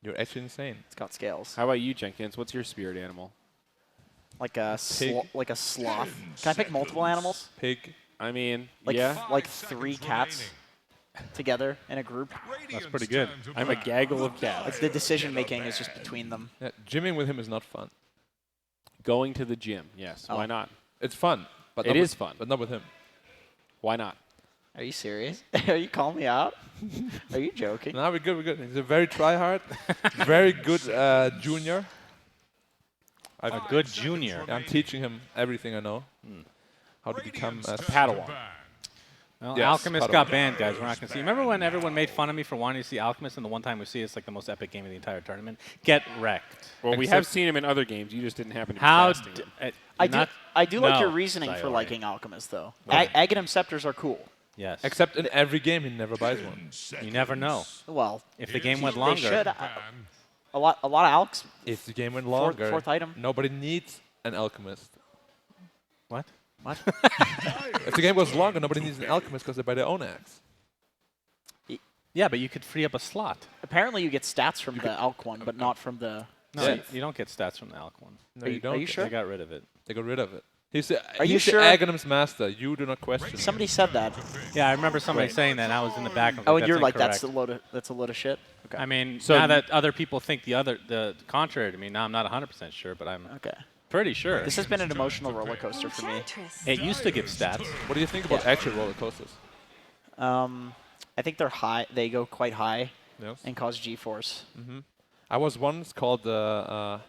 You're actually insane. It's got scales. How about you, Jenkins? What's your spirit animal? Like a sloth. Can I pick multiple animals? Pig. I mean, Like yeah. like 3 cats together in a group. That's pretty good. I'm a gaggle of cats. Like the decision making is just between them. Yeah, gymming with him is not fun. Going to the gym, yes. Oh. Why not? It's fun, but It is fun. but not with him. Why not? Are you serious? Are you calling me out? Are you joking? No, we're good. We're good. He's a very try-hard, very good junior. A good junior. I'm teaching him everything I know. How to become a Padawan. Well, Yes, Alchemist Padawan. got banned, guys. We're not going to see. Remember when everyone made fun of me for wanting to see Alchemist, and the one time we see it's like the most epic game of the entire tournament? Get wrecked. Well, we Except- have seen him in other games. You just didn't happen to be How? casting him. I do like no, your reasoning for Sayori. liking Alchemist though. Why? Aghanim scepters are cool. Yes. Except in every game, he never buys one. You never know. Well, If the game went they longer. should. A lot of Alchs. If the game went longer, Fourth item. nobody needs an alchemist. What? What? If the game goes longer, nobody needs an alchemist because they buy their own axe. Yeah, but you could free up a slot. Apparently, you get stats from the Alch one, but not from the. No, Yeah. you don't get stats from the Alch one. No, Are you- don't. are you sure? They got rid of it. They got rid of it. He's the, Are you he's sure? the Aghanim's master. You do not question. Somebody said that. Yeah, I remember somebody Right. saying that, and I was in the back. Oh, and you're like, that's a load of shit. Okay. I mean, So now you- that other people think the contrary to me, now I'm not 100% sure, but I'm Okay. pretty sure. This has been an emotional roller coaster for me. It used to give stats. What do you think about actual roller coasters? I think they're high. They go quite high Yes. and cause G-force. I was once called the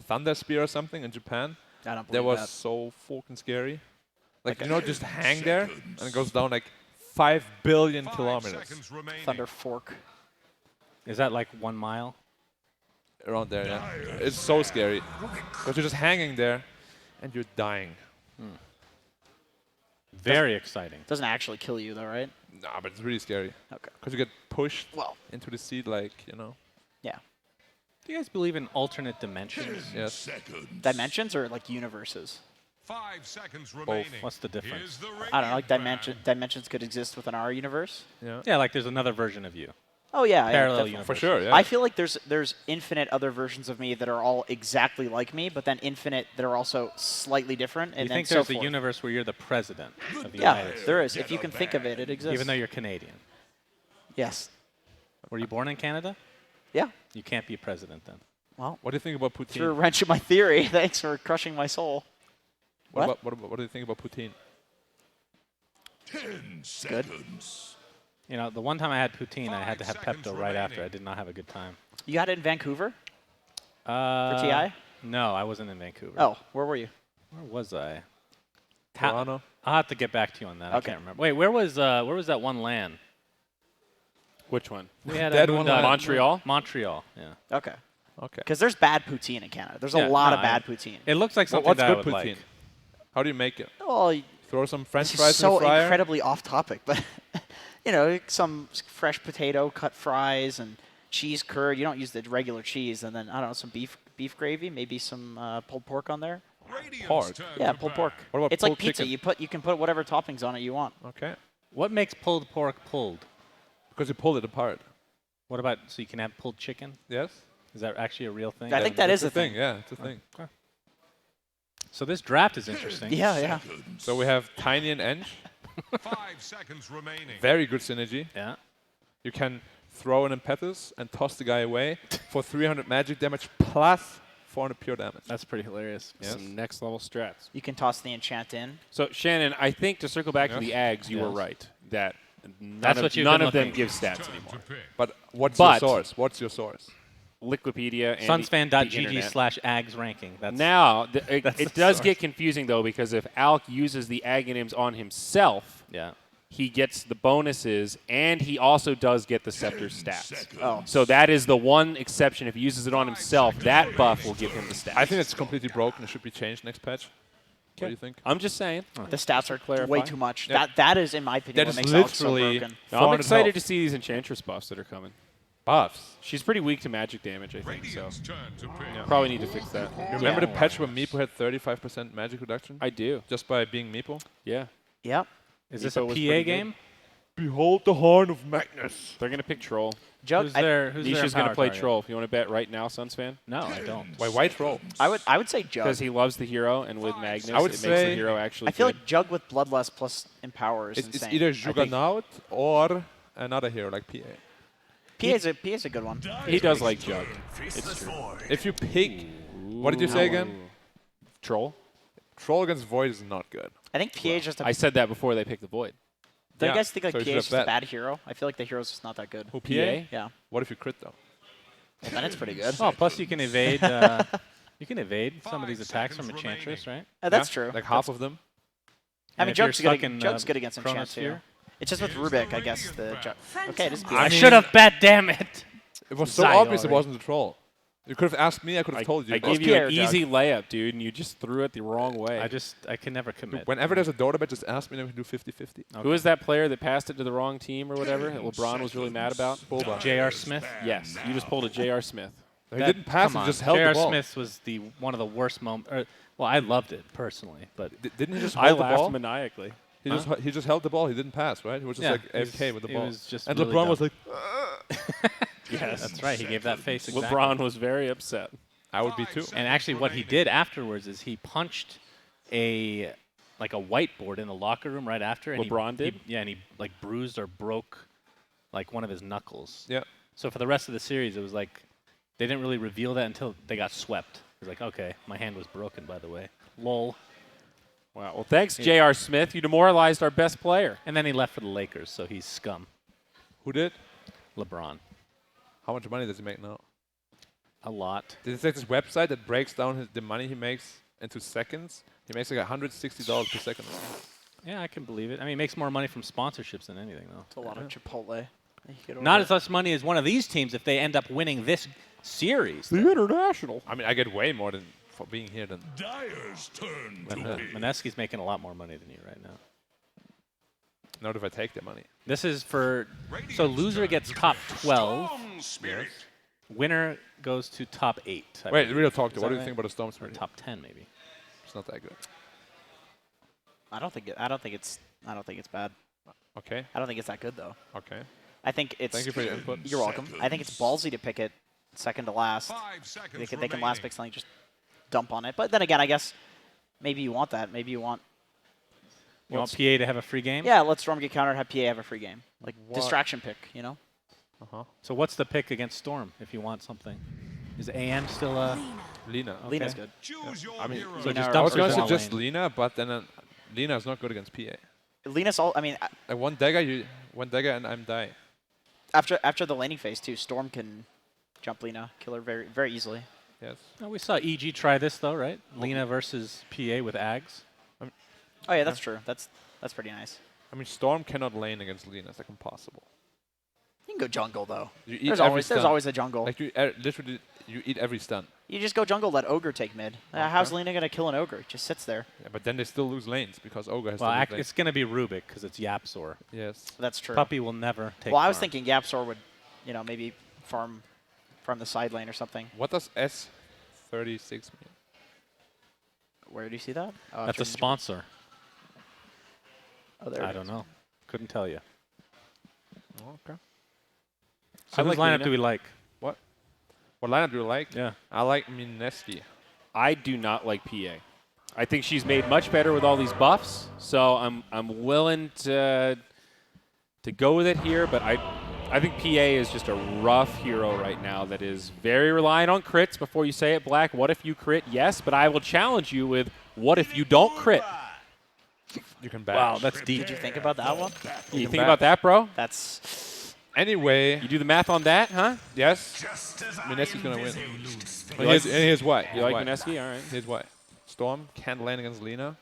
Thunder Spear or something in Japan. I don't That believe was that. so fucking scary. Like, Okay. you know, just hang there and it goes down like 5 billion kilometers. Thunder Fork. Is that like 1 mile? Around there, yeah. It's so scary. Because you're just hanging there and you're dying. Very exciting. Doesn't actually kill you though, right? Nah, but it's really scary. Okay. Because you get pushed Well, into the seat like, you know. yeah. Do you guys believe in alternate dimensions? Yes. Dimensions or like universes? 5 seconds remaining. What's the difference? Here's the I don't know. Like radiant dimensions could exist within our universe. Yeah. Yeah, like there's another version of you. Oh yeah, Parallel definitely. universe. For sure, yeah. I feel like there's infinite other versions of me that are all exactly like me, but then infinite that are also slightly different, and You then think so there's a forth. universe where you're the president of the Yeah, United States? there is. If you can think of it, it exists. Even though you're Canadian. Yes. Were you born in Canada? Yeah. You can't be president then. Well, What do you think about threw a poutine? wrench in my theory. Thanks for crushing my soul. What? What do you think about poutine? 10 Good. seconds. You know, the one time I had poutine, I had to have 5 seconds Pepto right after. remaining. I did not have a good time. You had it in Vancouver For for TI? No, I wasn't in Vancouver. Oh, where were you? Where was I? Toronto? I'll have to get back to you on that. I Okay. can't remember. Wait, where was that one land? Which one? We had Dead a one Moonduk- land. Montreal? Montreal, yeah. Okay. Okay. Because there's bad poutine in Canada. There's Yeah, a lot no, of bad poutine. It looks like something What's that I good would poutine? like. How do you make it? Well, Throw some French this fries is so in the fryer? incredibly off topic, but you know, some fresh potato, cut fries, and cheese curd. You don't use the regular cheese, and then I don't know, some beef gravy, maybe some pulled pork on there. Radiant's Pork. turn Yeah, to pulled bat. pork. What about It's like pulled pizza. chicken? You can put whatever toppings on it you want. Okay. What makes pulled pork pulled? Because you pulled it apart. What about, so you can have pulled chicken? Yes? Is that actually a real thing? I think that It's is a thing. thing. Yeah, it's a thing. So this draft is interesting. Yeah. So we have Tiny and Eng. 5 seconds remaining. Very good synergy. Yeah. You can throw an impetus and toss the guy away for 300 magic damage plus 400 pure damage. That's pretty hilarious. Yes. Some next level strats. You can toss the enchant in. So Shannon, I think to circle back to Yes. the Ags, you were Yes. right that That's none what you've none been of them looking. give stats Time anymore. to pick. But what's But- your source? What's your source? Liquipedia and the internet. Sunsfan.gg/ags ranking. That's Now, it That's the does source. get confusing, though, because if Alk uses the Aghanims on himself, yeah. he gets the bonuses, and he also does get the Scepter stats. Oh, So that is the one exception. If he uses it on himself, that buff will give him the stats. I think it's completely broken. It should be changed next patch. What do you think? I'm just saying. the stats are clarify. way too much. Yeah. That is, in my opinion, That what is makes Alex so literally broken. No, I'm 400 excited health. to see these Enchantress buffs that are coming. Buffs. She's pretty weak to magic damage, I think, so Radiant's turn to pick. probably need to fix that. Remember the patch where Meepo had 35% magic reduction? I do. Just by being Meepo? Yeah. Yep. Is this a Meepo was PA pretty good. game? Behold the horn of Magnus. They're going to pick Troll. Jug, Who's their power Nisha's going to play target? Troll. If you want to bet right now, Suns fan? No, I don't. Why Troll? I would say Jug. Because he loves the hero, and with Magnus, I would it makes the say- hero actually I feel good. like Jug with Bloodlust plus Empower is It's insane. either I think Juggernaut or another hero like PA. PA's a good one. He does like Jug. It's true. If you pick, what did you say again? Troll? Troll against Void is not good. I think PA is just a. I said that before they picked the Void. Do you Yeah, guys think like so you PA should is have just a bet. bad hero? I feel like the hero's just not that good. Who, PA? PA? Yeah. What if you crit though? Well, then it's pretty good. Oh, plus you can evade. You can evade some of these attacks from Enchantress, right? That's Yeah, true. Like half of them. I And mean, if you're Jug's stuck good, in, Jug's good against Enchant Chronosphere? too. It's just with Rubik, I guess. The Jug. Okay, it is PA. I mean- should have bet. Damn it! It was so Zygar, obvious it right? wasn't a troll. You could have asked me. I could have told you. I It was gave you PA or an Jug? easy layup, dude, and you just threw it the wrong way. I can never commit. Whenever there's a Dota bet, just ask me and we can do 50-50. Who is that player that passed it to the wrong team or whatever that LeBron was really mad about? J.R. Smith. Yes, you just pulled a J.R. Smith. He didn't pass, Come he on. just held J.R. the ball. Smith was one of the worst moments. Well, I loved it personally, but Didn't he just I hold the laughed ball? maniacally. He just held the ball. He didn't pass, right? He was just Yeah, like he was- AFK with the he ball. was just And really LeBron dumb. was like, Yes, that's right. He gave that face exactly. LeBron was very upset. I would be too. And actually, what he did afterwards is he punched a whiteboard in the locker room right after. And LeBron did? Yeah, and he like bruised or broke like one of his knuckles. Yeah. So for the rest of the series, it was like they didn't really reveal that until they got swept. It was like, okay, my hand was broken, by the way. Lol. Wow. Well, thanks, J.R. Smith. You demoralized our best player. And then he left for the Lakers, so he's scum. Who did? LeBron. How much money does he make now? A lot. Did it say this website that breaks down the money he makes into seconds? He makes like $160 per second. Yeah, I can believe it. I mean, he makes more money from sponsorships than anything, though. It's a lot of Chipotle. You get over Not it. as much money as one of these teams if they end up winning this series. International. I mean, I get way more than for being here than. Dyer's turn But, to be. Mineski's making a lot more money than you right now. Not if I take the money. This is for so loser gets top 12, Storm Spirit. winner goes to top 8. I Wait, believe. real talk. Is What that do you right? think about the Storm Or Spirit? top 10 maybe. It's not that good. I don't think it's bad. Okay. I don't think it's that good though. Okay. I think it's. Thank you for your input. You're welcome. I think it's ballsy to pick it second to last. 5 seconds They can last remaining. pick something, just dump on it. But then again, I guess maybe you want that. Maybe you want. You want PA to have a free game? Yeah, let Storm get countered. Have PA have a free game, like What? distraction pick. You know. So what's the pick against Storm if you want something? Is AM still a... Lina. Lena's good. Choose your I mean, hero. So Lina just or- I was dumpsters going in to the suggest lane. Lina, but then Lina is not good against PA. Lena's all. I mean, Like one dagger and I'm die. after the laning phase too, Storm can jump Lena, kill her very easily. Yes. Oh, we saw EG try this though, right? Lena versus PA with Ags. Oh yeah, that's true. That's pretty nice. I mean, Storm cannot lane against Lina. It's like impossible. You can go jungle though. You eat There's every always stun. a jungle. Like you literally you eat every stun. You just go jungle, let Ogre take mid. How's Lena gonna kill an Ogre? It just sits there. Yeah, but then they still lose lanes because Ogre has Well, to lose lanes. it's going to be Rubik because it's Yapsor. Yes. That's true. Puppy will never take Well, I was farm. thinking Yapsor would, maybe farm the side lane or something. What does S36 mean? Where do you see that? That's a sponsor. Oh, there I it don't is. know. Couldn't tell you. Okay. So I whose like lineup Lena. do we like? What lineup do you like? Yeah. I like Mineski. I do not like PA. I think she's made much better with all these buffs, so I'm willing to go with it here, but I think PA is just a rough hero right now that is very reliant on crits. Before you say it, Black, what if you crit? Yes, but I will challenge you with what if you don't crit? You can bash. Wow, that's deep. Did you think about that one? You can think about that, bro? That's. Anyway, You do the math on that, huh? yes, Mineski's gonna win. like- And here's why. You like why. Mineski? All right. Here's why. Storm can't lane against Lina.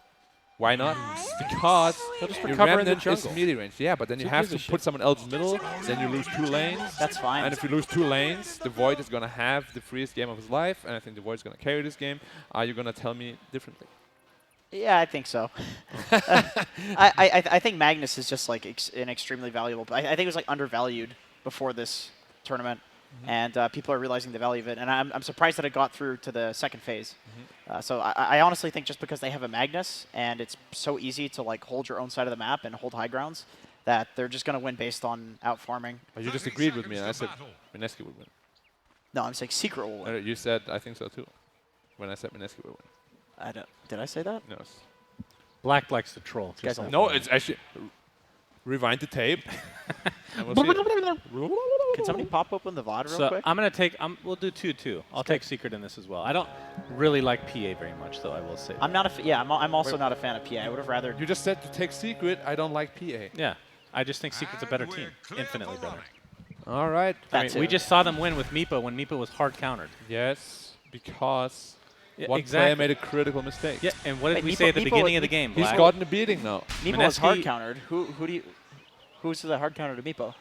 Why not? Because He'll just your recover in the remnant is jungle. melee range. Yeah, but then you Who have gives to a shit? put someone else middle, then you lose 2 lanes. That's fine. And if you lose 2 lanes, the Void is gonna have the freest game of his life, and I think the Void is gonna carry this game. Are you gonna tell me differently? Yeah, I think so. I think Magnus is just like an extremely valuable. I think it was like undervalued before this tournament, and people are realizing the value of it. And I'm surprised that it got through to the second phase. So I honestly think just because they have a Magnus and it's so easy to like hold your own side of the map and hold high grounds, that they're just going to win based on outfarming. But you just agreed with me, and I said Mineski would win. No, I'm saying Secret will win. You said I think so too. When I said Mineski would win. I don't. Did I say that? No. Black likes to troll. Guys just like No, that. it's actually rewind the tape. And we'll see it. Can somebody pop open the VOD real So quick? I'm gonna take. We'll do 2-2. I'll take Secret in this as well. I don't really like PA very much, though. I will say. I'm not a. Yeah, I'm also not a fan of PA. I would have rather. You just said to take Secret. I don't like PA. Yeah, I just think Secret's a better team, infinitely better. All right. I That's mean, we it. just saw them win with Meepo when Meepo was hard countered. Yes, because Yeah, one exactly. player made a critical mistake. Yeah, and what did Wait, we Meepo- say at the Meepo- beginning of the Meepo- game? He's Black? gotten a beating now. Meepo was hard Mineski- countered. Who's the hard counter to Meepo?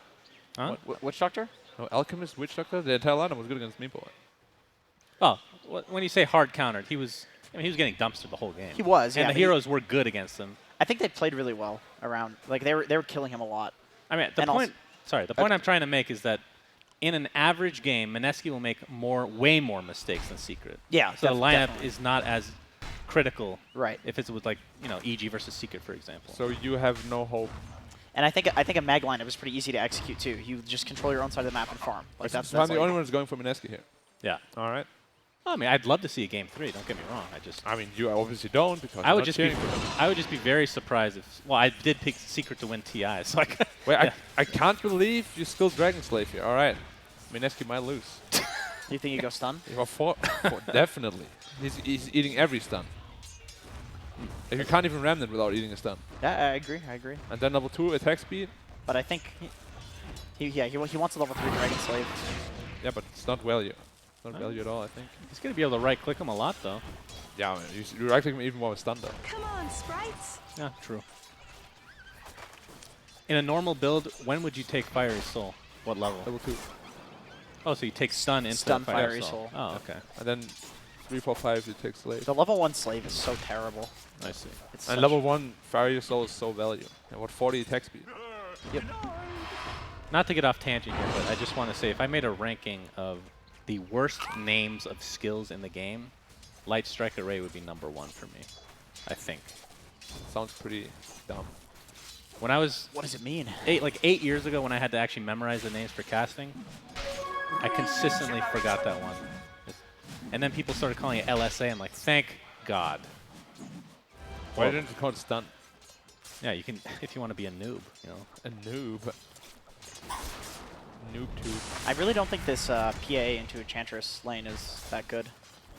Huh? Witch Doctor? No, Alchemist, Witch Doctor, the entire lineup was good against Meepo. Oh, when you say hard countered, he was. I mean, he was getting dumpstered the whole game. He was, and yeah, the but he- heroes were good against him. I think they played really well around. Like they were killing him a lot. I mean, the And also- point. Sorry, the point I'm trying to make is that in an average game, Mineski will make way more mistakes than Secret. Yeah, So the lineup definitely. is not as critical. Right. If it's with like EG versus Secret, for example. So you have no hope. And I think a mag lineup is pretty easy to execute too. You just control your own side of the map and farm. Like that's I'm the like- only one who's going for Mineski here. Yeah. All right. I mean, I'd love to see a game 3. Don't get me wrong. I mean, you obviously don't because I you're would not just be. cheering for them. I would just be very surprised if. Well, I did pick Secret to win TI, so I. Wait, yeah. I can't believe you still Dragon Slave here. All right. Mineski might lose. You think you go stun? You are definitely. He's eating every stun. You can't even Remnant without eating a stun. Yeah, I agree. I agree. And then level 2 attack speed. But I think he wants a level 3 Dragon Slave. Yeah, but it's not value. It's not value at all, I think. He's gonna be able to right click him a lot, though. Yeah, man, you right click him even more with stun though. Come on, sprites. Yeah, true. In a normal build, when would you take Fiery Soul? What level? Level 2. Oh, so you take Stun into Stun Fiery Fiery Soul. Soul. Oh, okay. And then 3, 4, 5 you take Slave. The level 1 Slave is so terrible. I see. It's And such- level 1 Fiery Soul is so value. And what 40 attack speed. Yep. Not to get off tangent here, but I just want to say, if I made a ranking of the worst names of skills in the game, Light Strike Array would be #1 for me. I think. Sounds pretty dumb. When I was What does it mean? 8 years ago, when I had to actually memorize the names for casting, I consistently forgot that one. And then people started calling it LSA. I'm like, thank God. Why Well, didn't you call it stun? yeah, you can if you want to be a noob, you know. A noob. Noob tube. I really don't think this PA into Enchantress lane is that good.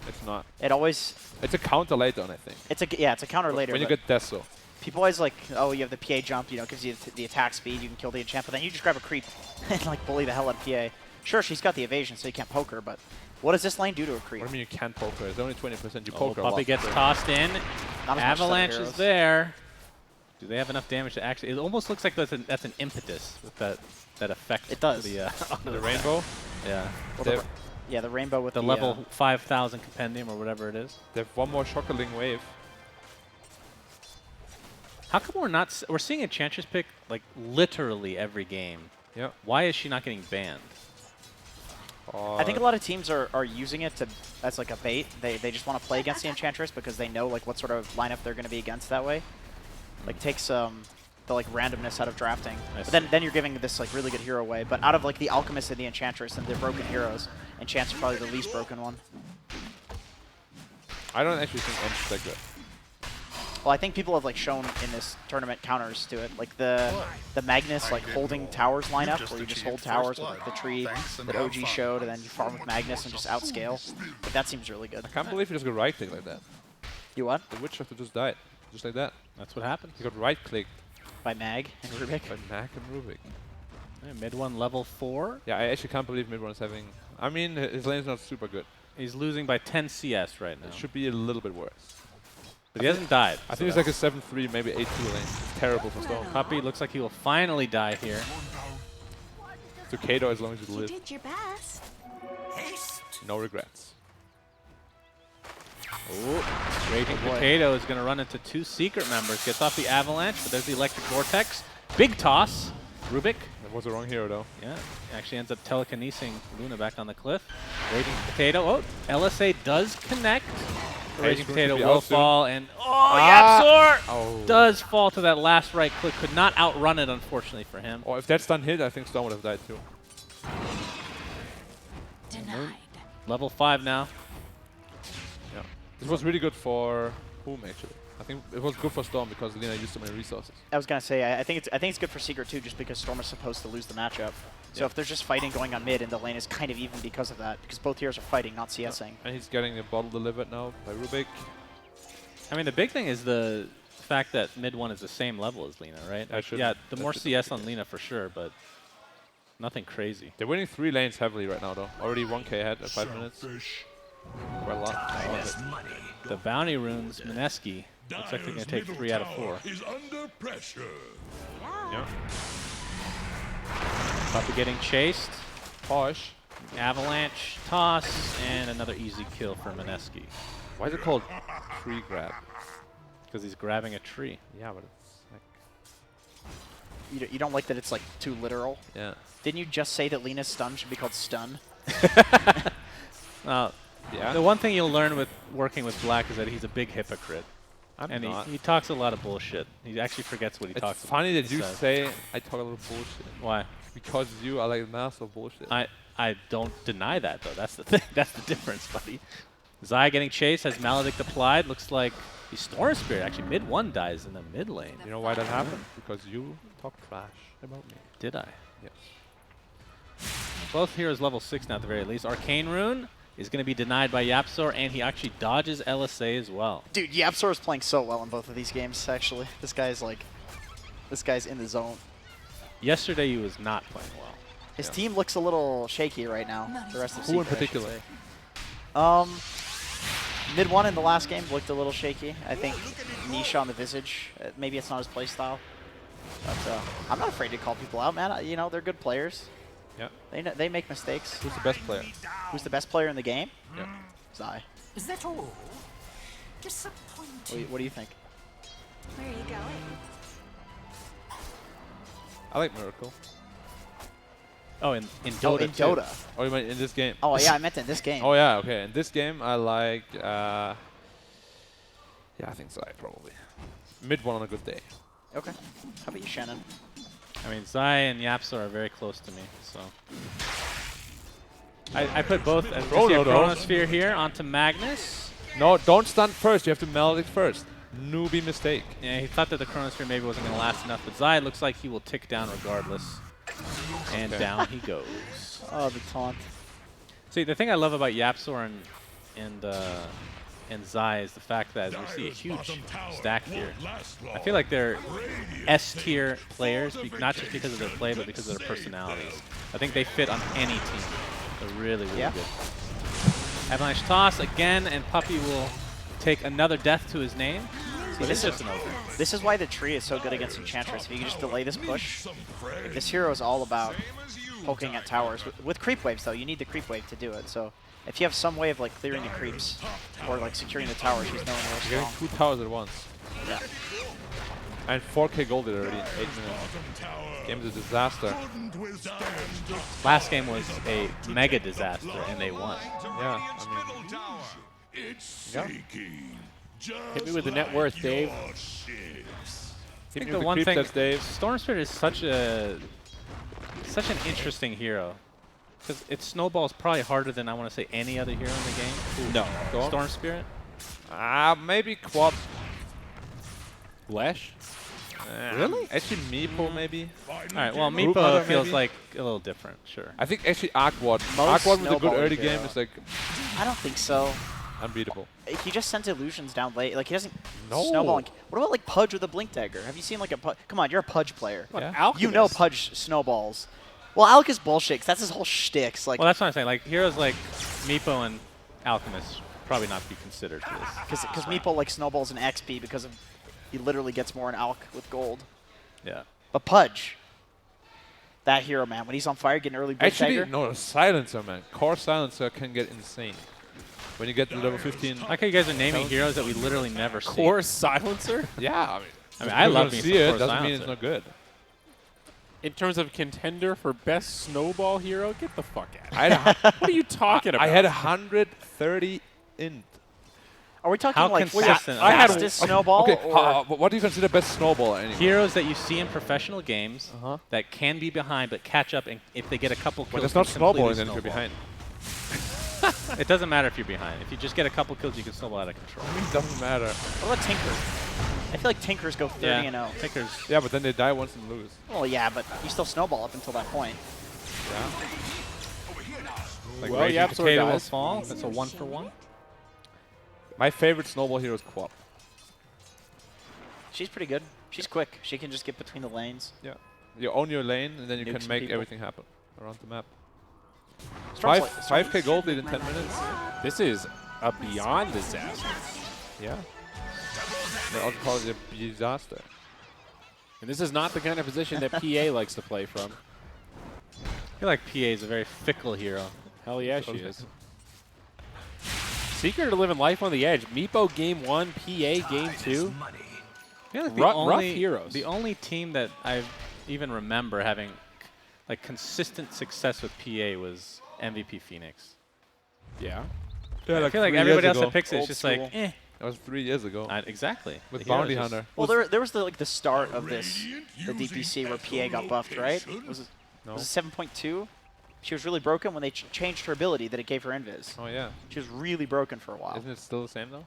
It's not. It always It's a counter later on, I think. it's a counter later. When you but get Deso. people always like, oh, you have the PA jump, gives you the attack speed, you can kill the enchant, but then you just grab a creep and like bully the hell out of PA. Sure, she's got the evasion, so you can't poke her, but what does this lane do to a creep? What do you mean you can't poke her? It's only 20%. You Oh, poke her a lot. Puppy gets tossed in. Not as much as Avalanche other is heroes. there. Do they have enough damage to actually? It almost looks like that's an impetus with that effect. It does. To the, onto The rainbow. Yeah. Well, They the, yeah, the rainbow with The level 5,000 compendium or whatever it is. they have one more Shockerling wave. How come we're not? We're seeing Enchantress pick like literally every game. Yeah. Why is she not getting banned? I think a lot of teams are using it as like a bait. They just want to play against the Enchantress because they know like what sort of lineup they're going to be against that way. Like takes the like randomness out of drafting. I But then you're giving this like really good hero away. But out of like the Alchemist and the Enchantress and the broken heroes, Enchant's probably the least broken one. I don't actually think Ench is that good. Well, I think people have like shown in this tournament counters to it, like the Magnus like holding towers lineup, where you just hold towers with like, the tree that OG showed, and then you farm with Magnus and just outscale. Like that seems really good. I can't believe you just got right click like that. You what? The Witch Doctor just died. Just like that. That's what happens. He got right clicked By Mag and Rubik. by Mac and Rubik. Yeah, mid one level 4. Yeah, I actually can't believe Midrun is having. I mean, his lane's not super good. He's losing by 10 CS right now. It should be a little bit worse. But he hasn't died. I so think it's like a 7-3, maybe 8-2 lane. It's terrible for Stone. Puppy looks like he will finally die here. To Kato as long as you You live. did your best. No regrets. Oh, Raging Potato is going to run into 2 secret members. Gets off the Avalanche, but there's the Electric Vortex. Big toss. Rubik. That was the wrong hero though. Yeah, actually ends up telekinesing Luna back on the cliff. Raging Potato. Oh, LSA does connect. Raging Haze Rune Potato could be will out soon. fall, and Yapzor Oh. does fall to that last right click. Could not outrun it, unfortunately for him. Or if that stun hit, I think Stone would have died too. Denied. Level 5 now. Yeah. This was really good for Boom actually. I think it was good for Storm because Lina used so many resources. I was gonna say I think it's good for Secret too, just because Storm is supposed to lose the matchup. So Yeah. if there's just fighting going on mid and the lane is kind of even because of that, because both heroes are fighting, not CSing. And he's getting a bottle delivered now by Rubik. I mean, the big thing is the fact that mid 1 is the same level as Lina, right? That should- Yeah, the that more should CS on Lina for sure, but nothing crazy. They're winning 3 lanes heavily right now though. Already 1k ahead at 5 minutes. Fish. Quite a lot. I love it. Money. The bounty runes, Mineski, looks like they're going to take 3 out of 4. Is under pressure. Yeah. Puppy getting chased. Posh. Avalanche, toss, and another easy kill for Mineski. Why is it called tree grab? Because he's grabbing a tree. Yeah, but it's like, You don't like that it's like too literal. yeah. Didn't you just say that Lina's stun should be called stun? Yeah. The one thing you'll learn with working with Black is that he's a big hypocrite. I'm And not. he talks a lot of bullshit. He actually forgets what he It's talks about. funny that you says. say I talk a lot of bullshit. Why? Because you are like the master of bullshit. I don't deny that, though. That's the thing. That's the difference, buddy. Zai getting chased, has Maledict applied. Looks like the Storm Spirit. Actually, mid 1 dies in the mid lane. You know why that happened? Because you talk trash about me. Did I? Yes. Both heroes level 6 now at the very least. Arcane Rune is going to be denied by Yapzor, and he actually dodges LSA as well. Dude, Yapzor is playing so well in both of these games. Actually, this guy's in the zone. Yesterday, he was not playing well. His team looks a little shaky right now. The rest of Who in Secret, I should particular? say. Mid 1 in the last game looked a little shaky. I think Nisha on the Visage. Maybe it's not his playstyle. But I'm not afraid to call people out, man. You know, they're good players. Yeah. They make mistakes. Who's the best player? Who's the best player in the game? Yeah. Zai. Is that all? Disappointing. What do you think? Where are you going? I like Miracle. Oh, in Dota. Oh, in too. Dota. Oh, you meant in this game? Oh, yeah, I meant in this game. Oh, yeah, okay. In this game, I like... yeah, I think Zai, probably. Mid 1 on a good day. Okay. How about you, Shannon? I mean, Zai and Yapzor are very close to me, so. I put both as Chronosphere here onto Magnus. No, don't stun first. You have to Maledict first. Newbie mistake. Yeah, he thought that the Chronosphere maybe wasn't going to last enough, but Zai looks like he will tick down regardless. And Okay. down he goes. Oh, the taunt. See, the thing I love about Yapzor and Zai is the fact that we see a huge stack here. I feel like they're S-tier players, not just because of their play, but because of their personalities. I think they fit on any team. They're really, really Yeah. good. Avalanche toss again, and Puppy will take another death to his name. So this is just an over. This is why the tree is so good against Enchantress. If you can just delay this push, like, this hero is all about poking at towers. With creep waves, though, you need the creep wave to do it. So if you have some way of like clearing the creeps or like securing the tower, she's knowing real You're strong. getting 2 towers at once. Yeah. And 4k gold already in 8 minutes. Game is a disaster. Last game was a mega disaster, and they won. Yeah, I mean... It's Yeah. seeking. Hit me with the net worth, Dave. I Hit think me the with one creep thing, test, Dave. Storm Spirit is such an interesting hero. Because its snowball is probably harder than I want to say any other hero in the game. No. Go on. Storm Spirit. Maybe Quad. Lesh? Really? Actually, Meepo maybe. All right, well, Group Meepo mother, feels maybe? like a little different, sure. I think actually Arkwad. Most Arkwad with a good snowballing early hero. game is like I don't think so. unbeatable. He just sent illusions down late. Like he doesn't No. snowballing. What about like Pudge with a blink dagger? Have you seen like a Pudge? Come on, you're a Pudge player. Yeah. You know Pudge snowballs. Well, Alec is bullshit. 'Cause that's his whole shtick. Like, Well, that's what I'm saying. Like, heroes like Meepo and Alchemist probably not be considered for this. because Meepo like snowballs in XP because of he literally gets more in Alc with gold. Yeah. But Pudge, that hero, man, when he's on fire, getting early blink Actually, dagger. no, Silencer, man. Core Silencer can get insane. When you get to level 15. I like how you guys are naming heroes that we literally never see. Core Silencer? Yeah, I mean, I you love don't me see some it. Core Doesn't mean it's Silencer. not good. In terms of contender for best snowball hero, get the fuck out. I had a, What are you talking about? I had 130 int. Are we talking How like consistent I had fastest snowball? Okay, or what do you consider best snowball anyway? Heroes that you see in professional games Uh-huh. that can be behind but catch up, and if they get a couple kills, But it's not can completely snowballing then if you're snowball. behind. It doesn't matter if you're behind. If you just get a couple kills, you can snowball out of control. I mean, it doesn't matter. what about Tinker? I feel like Tinkers go 30 and 0. Tinkers. Yeah, but then they die once and lose. Well, yeah, but you still snowball up until that point. Yeah. Like Well, Raging Yapzor Potato will dies. fall. That's a 1-for-1. My favorite snowball hero is Quap. She's pretty good. She's quick. She can just get between the lanes. Yeah. You own your lane, and then you Nuke can some make people. everything happen around the map. Storm's 5K gold lead in 10 minutes. This is a beyond disaster. Yeah. They also call it a disaster. And this is not the kind of position that PA likes to play from. I feel like PA is a very fickle hero. Hell yeah, she is. Secret of living life on the edge. Meepo game 1, PA game 2. I feel like Rough heroes. The only team that I even remember having like consistent success with PA was MVP Phoenix. Yeah. Yeah, I feel like 3 everybody years else that ago. picks it is Old just school. like, eh. That was 3 years ago. Exactly. With The hero's Bounty just- Hunter. Well, there was the start of this, the DPC where PA got buffed, right? Was it, No. was it 7.2? She was really broken when they changed her ability that it gave her invis. Oh, yeah. She was really broken for a while. Isn't it still the same, though?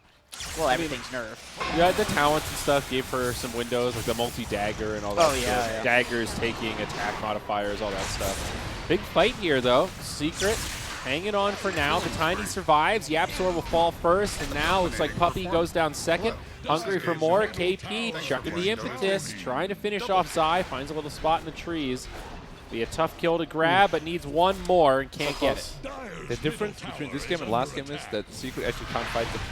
Well, everything's nerfed. Yeah, the talents and stuff gave her some windows, like the multi-dagger and all that Oh, yeah, stuff. yeah. Daggers taking attack modifiers, all that stuff. Big fight here, though. Secret hanging on for now. The Tiny survives. Yapzor will fall first, and now looks like Puppy goes down second. Hungry for more. KP chucking the impetus, trying to finish off Zai. Finds a little spot in the trees. Be a tough kill to grab, but needs one more and can't get it. The difference between this game and last game is that Secret actually can't fight them.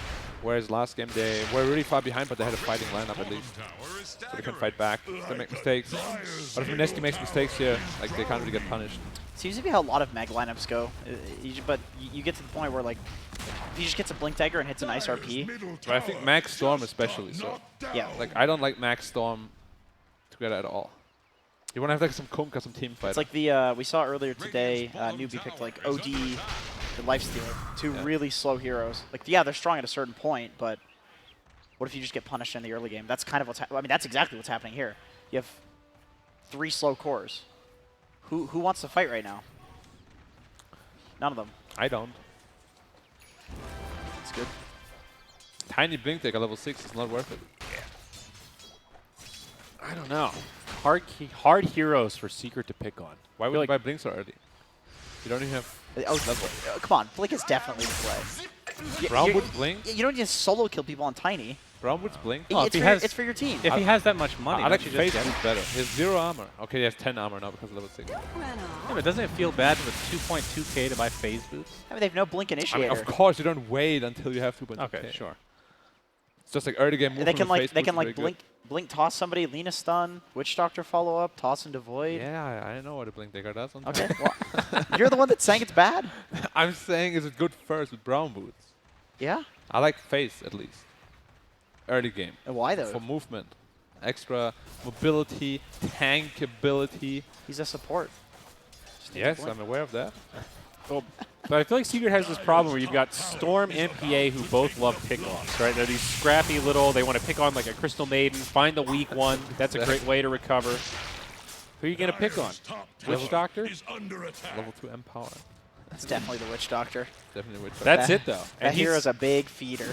Whereas last game they were really far behind, but they had a fighting lineup at least. So they can fight back. They make mistakes. But if Mineski makes mistakes here, like they can't really get punished. Seems to be how a lot of mag lineups go. But you get to the point where, like, if he just gets a Blink Dagger and hits a nice RP. But I think Max Storm especially so. Yeah. Like I don't like Max Storm together at all. You want to have like some Kunkka, some team fight. It's like the we saw earlier today. Newbie picked like OD, the Lifestealer, two really slow heroes. Like yeah, they're strong at a certain point, but what if you just get punished in the early game? That's kind of what's. I mean, that's exactly what's happening here. You have 3 slow cores. Who wants to fight right now? None of them. I don't. It's good. Tiny Blink Dagger level 6 is not worth it. I don't know. Hard heroes for Secret to pick on. Why would feel you like- buy Blink so early? You don't even have Come on, Blink is definitely the play. Brownwood's Blink. You don't just solo kill people on Tiny. Brownwood's Blink. Oh, it's, if he for, has- it's for your team. If he has that much money, I like don't you just Face get it? Boot better. He has 0 armor. Okay, he has 10 armor now because of level 6. Run Yeah, but doesn't it feel bad with 2.2k to buy phase boots? I mean, they have no Blink I mean, Initiator. of course, you don't wait until you have 2.2k. Okay, sure. It's just like early game movement. They can with like Face they Boot can is like very good. blink toss somebody, Lena stun, Witch Doctor follow up, toss into void. Yeah, I know what a Blink Dagger does. Okay. Well, you're the one that's saying it's bad. I'm saying is it good first with brown boots? Yeah. I like Face at least. Early game. And why though? For movement. Extra mobility, tank ability. He's a support. Yes, I'm aware of that. Well, but I feel like Secret has this problem where you've got Storm and PA who both love pick-offs, right? They're these scrappy little, they want to pick on like a Crystal Maiden, find the weak one. That's a great way to recover. Who are you going to pick on? Witch Doctor? Is under attack. Level 2 Empower. That's definitely the Witch Doctor. Definitely Witch. That's That- it, though. That hero's a big feeder.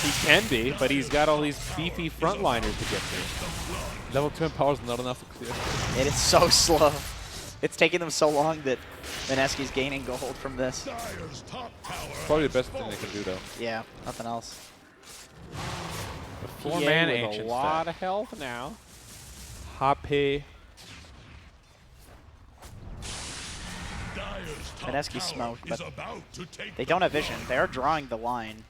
He can be, but he's got all these beefy frontliners to get through. Level 2 Empower is not enough to clear. It is so slow. It's taking them so long that Mineski's gaining gold from this. Dire's top tower. Probably the best thing they can do though. Yeah, nothing else. PA 4-man with ancient a lot stack. of health now. Happy. Dire's top Mineski tower smoked, is but about to take they don't have vision. They are drawing the line.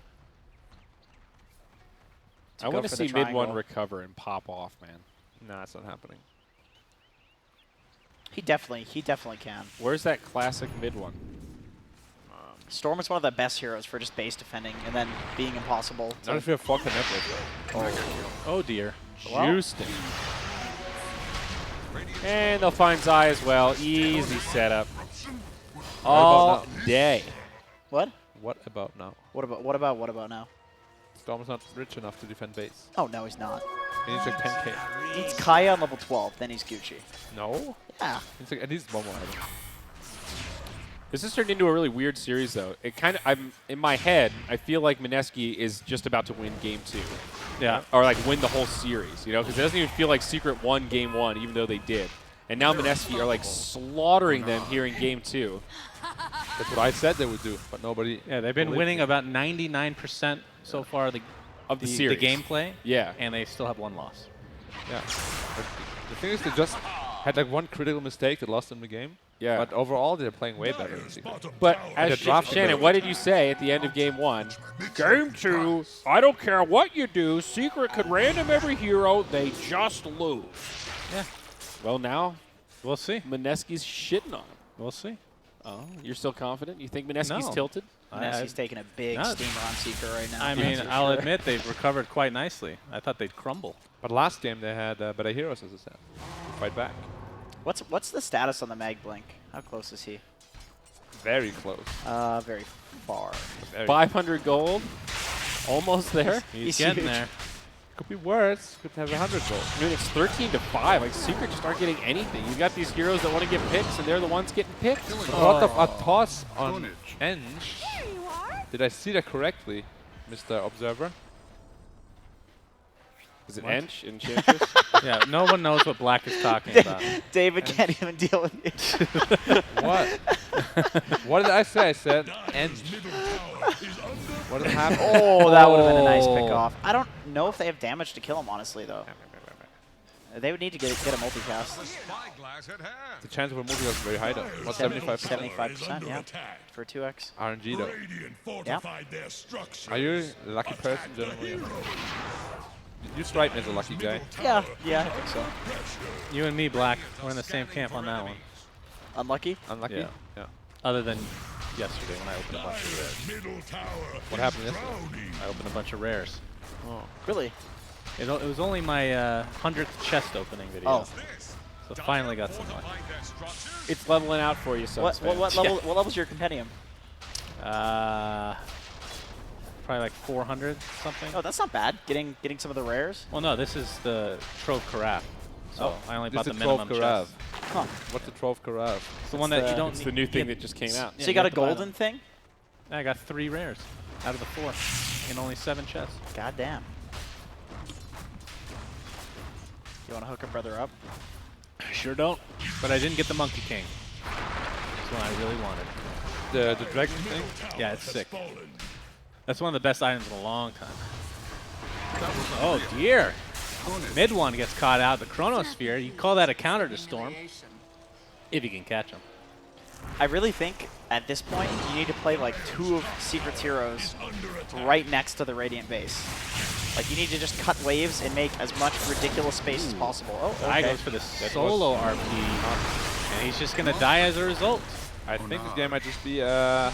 I go want to for see the mid one triangle. recover and pop off, man. Nah, it's not happening. He definitely can. Where's that classic mid one? Storm is one of the best heroes for just base defending and then being impossible. Not if you have fucking network though. Oh dear. Well- Juiced him. And they'll find Zai as well. Easy setup. All now? day. What? What about now? What about now? Storm is not rich enough to defend base. Oh, no, he's not. He needs like 10k. He needs Kaya on level 12, then he's Gucci. No? Yeah. It's like at least one more item. This has turned into a really weird series, though. It kind of, I'm in my head, I feel like Mineski is just about to win game 2. Yeah. Or like win the whole series, you know, because it doesn't even feel like Secret won game 1, even though they did. And now Mineski are like slaughtering them here in game 2. That's what I said they would do, but nobody. Yeah, they've been believed winning me. about 99% so far of the series. gameplay. Yeah. And they still have one loss. Yeah. But the thing is, they just had like one critical mistake that lost them the game. Yeah. But overall, they're playing way better in Secret. But they're as drafting Shannon, better. what did you say at the end of game 1? Game 2, I don't care what you do. Secret could random every hero. They just lose. Yeah. Well, now We'll see. Mineski's shitting on him. We'll see. Oh, you're still confident? You think Mineski's No. tilted? He's taking a big No. steamer on Seeker right now. I mean, I'll admit they've recovered quite nicely. I thought they'd crumble. But last game they had better heroes, as I said. Fight back. What's the status on the Mag Blink? How close is he? Very close. Very far. Very 500 gold. Almost there. He's He's getting huge. there. Could be worse. Could have 100 gold. I mean, it's 13-5. Like, Secret just aren't getting anything. You've got these heroes that want to get picks, and they're the ones getting picked. A lot of a toss on Eng. There you are. Did I see that correctly, Mr. Observer? Is it What? Ench, Enchantress? Yeah, no one knows what Black is talking about. David can't even deal with it. What? What did I say? I said Eng. What happened? Oh, that would have been a nice pick off. I don't know if they have damage to kill him, honestly, though. They would need to get a multicast. The chance of a movie was very high though. What, 75%? 75%, yeah. For 2x. RNG though. Yeah. Are you a lucky person generally? You strike me as a lucky guy. Yeah, I think so. You and me, Black, we're in the same camp on that one. Unlucky? Unlucky? Yeah. Yeah. Other than yesterday when I opened a bunch of rares. What happened yesterday? I opened a bunch of rares. Oh. Really? It was only my 100th chest opening video. Oh. So finally got some luck. It's leveling out for you, so What level's your compendium? Probably like 400 something. Oh, that's not bad. Getting some of the rares. Well, no, this is the Trove Carafe. So I only bought This the is Trove minimum Carafe. chest. Huh. What's the Trove Carafe? It's the one It's that you the- don't It's need. the new thing you that just came out. Yeah, So you got a have to buy them. golden thing? I got 3 rares out of the 4 in only 7 chests. God damn. You want to hook a brother up? Sure don't. But I didn't get the Monkey King. That's one I really wanted. The dragon thing? Yeah, it's sick. That's one of the best items in a long time. Oh dear. Mid one gets caught out. The Chronosphere. You call that a counter to Storm. If you can catch him. I really think at this point you need to play like 2 of Secret's heroes right next to the Radiant base. Like you need to just cut waves and make as much ridiculous space as possible. Oh, Guy okay. goes for the solo RP, and he's just gonna die as a result. I think this game might just be Yeah,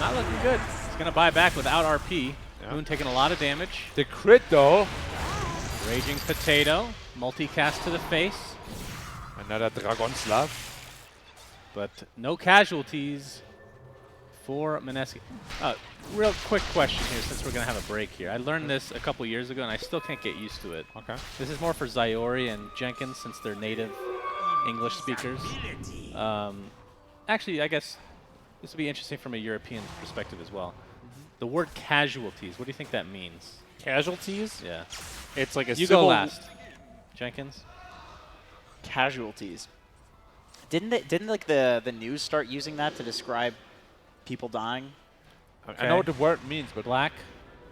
not looking good. He's gonna buy back without RP. Yeah. Moon taking a lot of damage. the crit though. Raging Potato, multicast to the face, Another Dragon Slav. but no casualties for Mineski. Real quick question here, since we're gonna have a break here. I learned this a couple years ago, and I still can't get used to it. Okay. This is more for Zyori and Jenkins, since they're native English speakers. Actually, I guess this would be interesting from a European perspective as well. The word casualties, what do you think that means? Casualties? Yeah. It's like a You civil go last. Jenkins? Casualties. Didn't like the news start using that to describe people dying? I know what the word means, but Black?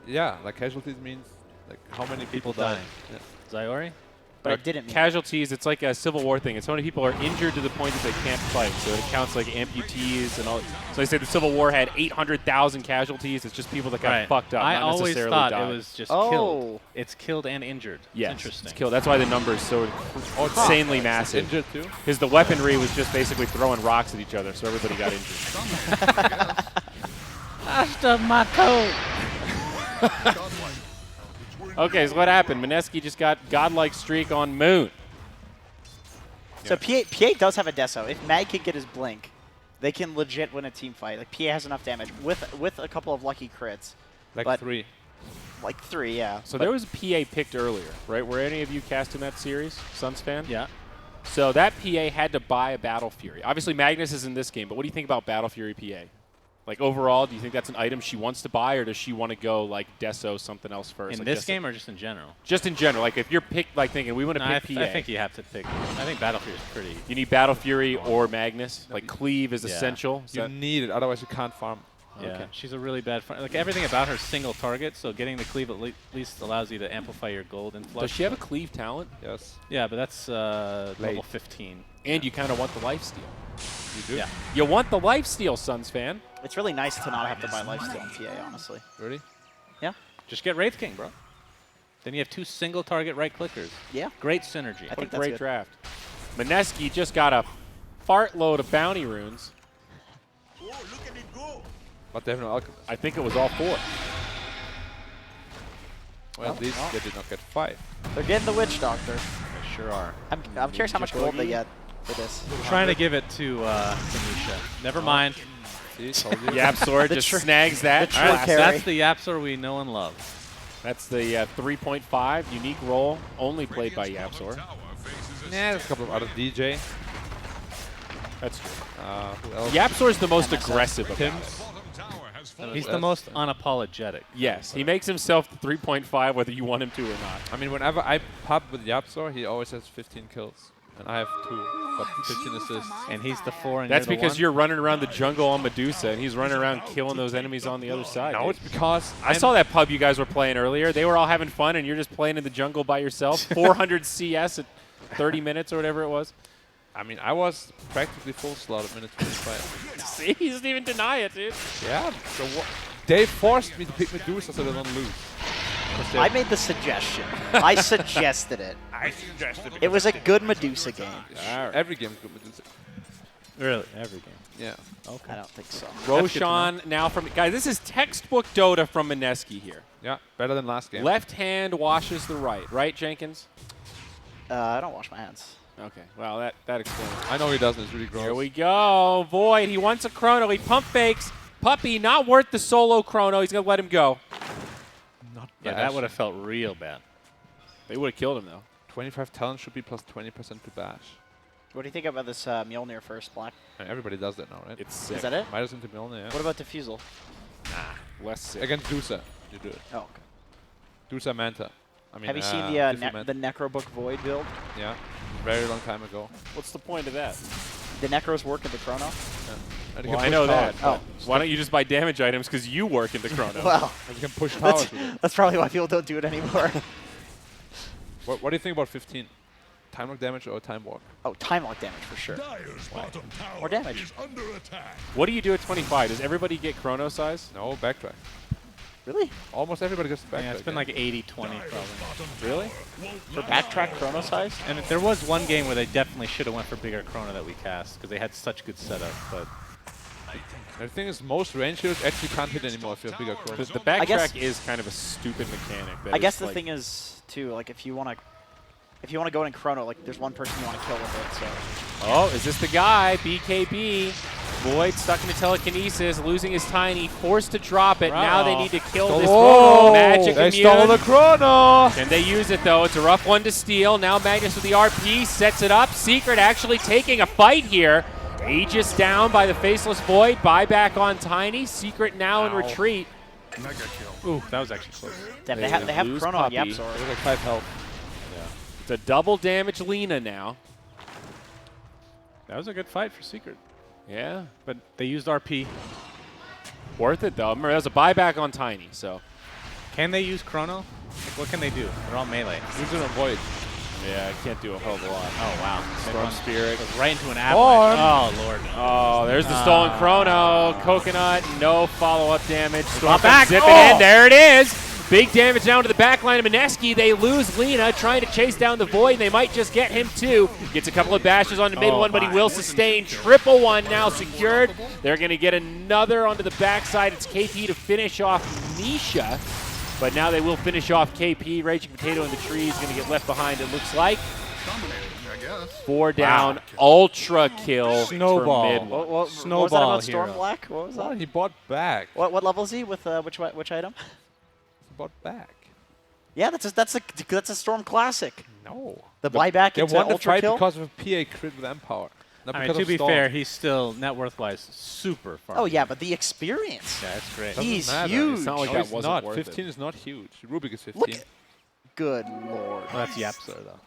yeah, like casualties means like how many people dying. died. Yeah. Zyori? But it didn't mean Casualties, it's like a Civil War thing. It's how many people are injured to the point that they can't fight. So it counts like amputees and all. So they say the Civil War had 800,000 casualties. It's just people that got fucked up, I not always necessarily thought died. it was just Oh. killed. It's killed and injured. Yes, Interesting. it's killed. That's why the number is so insanely massive. Injured too. Because the weaponry was just basically throwing rocks at each other, so everybody got injured. I stubbed my toe. Okay, so what happened? Mineski just got godlike streak on Moon. So PA does have a Deso. If Mag can get his blink, they can legit win a team fight. Like PA has enough damage with a couple of lucky crits. Like But- 3. Like 3, yeah. So there was a PA picked earlier, right? Were any of you cast in that series, Suns fan? Yeah. So that PA had to buy a Battle Fury. Obviously, Magnus is in this game, but what do you think about Battle Fury PA? Like, overall, do you think that's an item she wants to buy, or does she want to go, like, Deso something else first? In like this Deso? game or just in general? Just in general. Like, if you're like thinking, we want to No, pick PA. I think you have to pick. I think Battlefield is pretty. You need Battle Fury or Magnus. Like, Cleave is essential. Is You that- need it, otherwise you can't farm. Yeah, Okay. she's a really bad like everything about her single target, so getting the cleave at least allows you to amplify your gold influx. Does she have a Cleave talent? Yes. Yeah, but that's level Late. 15. And you kind of want the lifesteal. You do? Yeah. You want the lifesteal, Suns fan. It's really nice to not have to buy lifesteal in PA, honestly. Really? Yeah. Just get Wraith King, bro. Then you have 2 single target right clickers. Yeah. Great synergy. I What think a that's great good. draft. Mineski just got a fart load of bounty runes. But they have no alchemist. I think it was all 4. Well, at least they did not get 5. They're getting the Witch Doctor. They sure are. I'm curious how much gold they get for this. Trying to give it to Nisha. Never mind. See, told you. Yapsor The just tr- snags that. the true Classic. carry. That's the Yapsor we know and love. That's the 3.5 unique role, only played by Yapsor. Yeah, there's a couple of other DJ. That's true. Who else? Yapsor's the most MSS. aggressive about it. He's the That's- most unapologetic. Yes, he makes himself the 3.5 whether you want him to or not. I mean, whenever I pub with Yapsor, he always has 15 kills. And I have 2, but 15 assists. And he's the 4 and That's you're the because 1? you're running around the jungle on Medusa, and he's running around killing those enemies on the other side. No, dude. it's because I saw that pub you guys were playing earlier. They were all having fun, and you're just playing in the jungle by yourself. 400 CS at 30 minutes or whatever it was. I mean, I was practically full slot at minute 25. See, he doesn't even deny it, dude. Yeah. So they forced me to pick Medusa so they don't lose. I made the suggestion. I suggested it. It was a good Medusa game. Every game is good Medusa. Really? Every game. Yeah. I don't think so. Roshan now from... Guys, this is textbook Dota from Mineski here. Yeah, better than last game. Left hand washes the right. Right, Jenkins? I don't wash my hands. Okay, well, that explains it. I know he doesn't. It's really gross. Here we go. Void, he wants a chrono. He pump fakes. Puppy, not worth the solo chrono. He's going to let him go. Not Yeah, bad. that would have felt real bad. They would have killed him, though. 25 talent should be plus 20% to bash. What do you think about this Mjolnir first, Black? And everybody does that now, right? It's sick. Is that it? Midas into Mjolnir, yeah. What about Diffusal? Less sick. Against Dusa, you do it. Oh, okay. Dusa Manta. I mean, Have you seen Different the Manta. Necrobook Void build? Yeah, very long time ago. What's the point of that? The Necros work in the Chrono? And you Well, can I know push that. towers. Oh. Why don't you just buy damage items because you work in the chrono? Well, And you can push towers that's, with it. that's probably why people don't do it anymore. What do you think about 15? Time lock damage or time walk? Oh, time lock damage for sure. Dyer's bottom tower More damage. is under attack. What do you do at 25? Does everybody get chrono size? No, backtrack. Really? Almost everybody gets backtrack. Yeah, it's been like 80-20 probably. Really? For backtrack Chrono size? And there was one game where they definitely should have went for bigger chrono that we cast because they had such good setup. But The thing is, most range heroes actually can't hit anymore if you have bigger The, chronos. the backtrack guess- is kind of a stupid mechanic. that I guess is, the like- thing is, too, like if you want to go in Chrono, like there's one person you want to kill with it, so. Oh, is this the guy? BKB. Void stuck into telekinesis, losing his tiny, forced to drop it. Now they need to kill this Oh, magic they immune. stole the chrono! Can they use it, though? It's a rough one to steal. Now Magnus with the RP sets it up. Secret actually taking a fight here. Aegis down by the Faceless Void. Buyback on Tiny. Secret now in retreat. ooh, that was actually close. Damn, they have lose Chrono on Puppy. Yapsor. It was like 5 health. It's a double damage Lena now. That was a good fight for Secret. Yeah. But they used RP. Worth it, though. Remember, that was a buyback on Tiny, so. Can they use chrono? Like, what can they do? They're all melee. Use it on Void. Yeah, I can't do a hell of a lot. Oh, wow. Storm Spirit. Goes right into an avalanche. Oh, Lord. Oh, there's the stolen chrono. Coconut, no follow-up damage. Storm back. zipping Oh. in. There it is. Big damage down to the back line of Mineski. They lose Lena, trying to chase down the Void. They might just get him, too. Gets a couple of bashes on the mid one, but he will sustain. Triple one now secured. They're going to get another onto the backside. It's KP to finish off Nisha. But now they will finish off KP. Raging Potato in the tree is going to get left behind, it looks like. 4 down, ultra kill Snowball. for mid. What was that Snowball about Storm hero. Black? What was that? He bought back. What level is he with which item? bought back. Yeah, that's a Storm classic. No. The buyback They into won the Ultra fight Kill. because of a PA crit with Empower. Not I mean, because to of be Storm. fair, he's still net worth-wise super far. Oh yeah, but the experience. Yeah, that's great. Doesn't He's matter. huge. It's not like No, that he's wasn't not. worth 15 it. is not huge. Rubik is 15. Look at, good lord. Well, that's Yapster, though.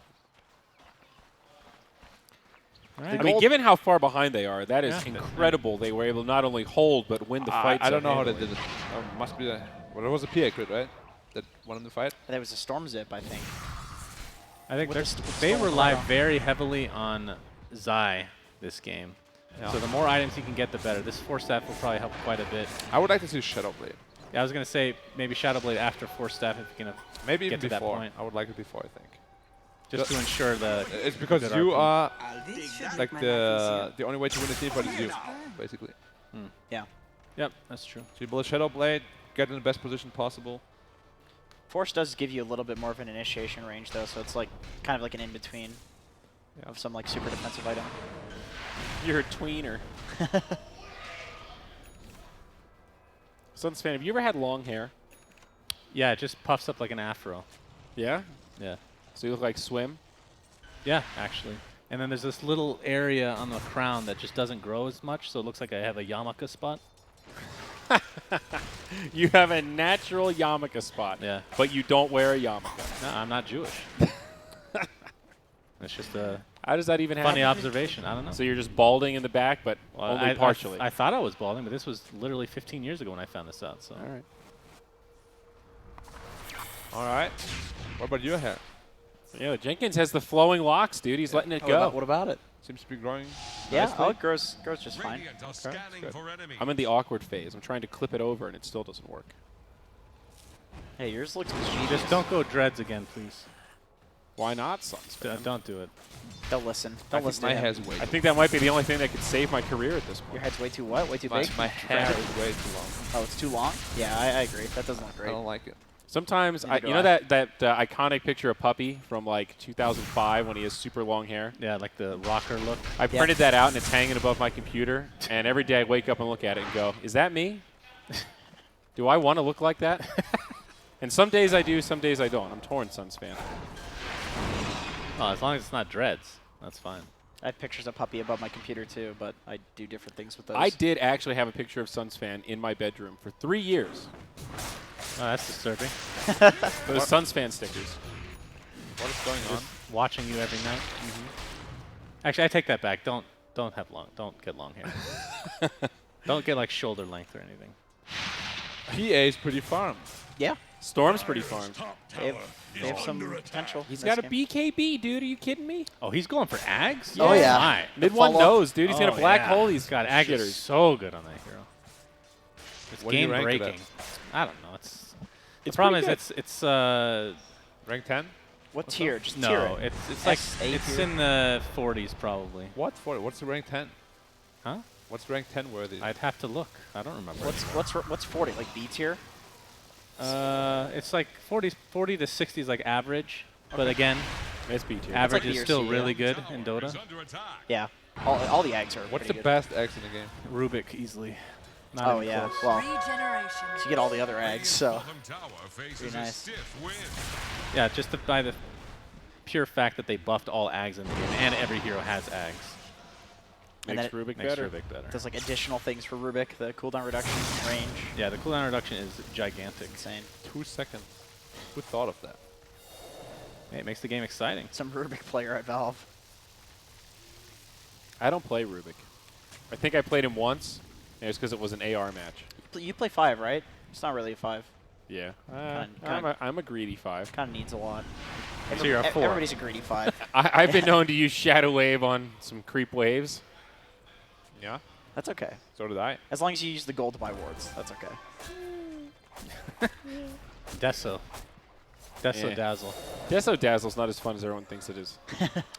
All I right. mean, gold- given how far behind they are, that is Yeah. incredible. They were able to not only hold, but win the fight. I don't know how they handily. did it. Must be the... Well, it was a PA crit, right? That won in the fight? There was a Storm Zip, I think. I think With they're the st- they Storm rely Chrono. very heavily on Zai this game. Yeah. So the more items you can get, the better. This Force Staff will probably help quite a bit. I would like to see Shadow Blade. Yeah, I was going to say maybe Shadow Blade after Force Staff if you can Maybe even get to that before. point. I would like it before, I think. Just to ensure the It's because good you RP. are This should like make my life the only way to win a team fight is you, basically. Yeah. Yep, that's true. So you build a Shadow Blade, get in the best position possible. Force does give you a little bit more of an initiation range, though, so it's like kind of like an in-between of some like super defensive item. You're a tweener. Suns fan, have you ever had long hair? Yeah, it just puffs up like an afro. Yeah. Yeah. So you look like Swim. Yeah, actually. And then there's this little area on the crown that just doesn't grow as much, so it looks like I have a yarmulke spot. You have a natural yarmulke spot. Yeah. But you don't wear a yarmulke. No, I'm not Jewish. It's just a How does that even funny happen? observation. I don't know. So you're just balding in the back, but Well, only partially. I thought I was balding, but this was literally 15 years ago when I found this out. So. All right. All right. What about your hair? Yeah, Jenkins has the flowing locks, dude. He's letting it go. What about it? Seems to be growing. Yeah, nicely. oh, it grows just fine. Radiant are scanning good. for enemies. I'm in the awkward phase. I'm trying to clip it over, and it still doesn't work. Hey, yours looks mischievous. Just don't go dreads again, please. Why not, Suns? Don't do it. Don't listen. I Don't think listen my to him. hair's way I too think that might be the only thing that could save my career at this Your point. head's way too what? Way too my, big? my hair is way too long. Oh, it's too long? Yeah, I agree. That doesn't look I great. don't like it. Sometimes, Neither do you know I. that iconic picture of Puppy from like 2005 when he has super long hair? Yeah, like the rocker look. I printed that out and it's hanging above my computer. And every day I wake up and look at it and go, is that me? Do I want to look like that? And some days I do, some days I don't. I'm torn, Suns fan. Oh, as long as it's not dreads, that's fine. I have pictures of Puppy above my computer too, but I do different things with those. I did actually have a picture of Suns fan in my bedroom for 3 years. Oh, that's disturbing. Those Suns fan stickers. What is going on? Watching you every night. Actually, I take that back. Don't get long hair. Don't get like shoulder length or anything. PA is pretty farmed. Yeah, Storm's pretty farmed. Top they have, tower they have is some under attack. potential. He's in this got a game. BKB, dude. Are you kidding me? Oh, he's going for Ags? Oh, yeah. My. Mid one follow-up. knows, dude. He's got a black hole. He's God, Ag is shitters. so good on that hero. It's What do you game rank it breaking. I don't know. It's the It's problem pretty is it's Rank 10? What tier? Just no, tier it. it's like S, A it's tier? in the 40s probably. What? What's the rank 10? Huh? What's rank 10 worthy? I'd have to look. I don't remember. What's 40? Like B tier? It's like 40 to 60s like average, but again, It's B tier. average like is the still ERC, really yeah. good in Tower is Dota. under attack. Yeah. All the Ags are What's the pretty good. best X in the game? Rubik easily. Not Oh even yeah. close. Well, Regeneration. you get all the other Ags, so Bottom tower faces Pretty a nice. stiff wind. Yeah, just by the pure fact that they buffed all Ags in the game, and every hero has Ags. and Makes then Rubik Makes better. Rubik better. there's like additional things for Rubik. The cooldown reduction, range, Yeah, the cooldown reduction is gigantic. insane. 2 seconds. Who thought of that? Hey, it makes the game exciting. Some Rubik player at Valve. I don't play Rubik. I think I played him once, and it was because it was an AR match. You play 5, right? It's not really a 5. Yeah. Kinda- I'm a greedy 5. Kind of needs a lot. So you're a 4. Everybody's a greedy 5. I've been known to use Shadow Wave on some creep waves. Yeah? That's okay. So did I. As long as you use the gold to buy wards, that's okay. Deso. Deso Yeah. Dazzle. Deso Dazzle's not as fun as everyone thinks it is.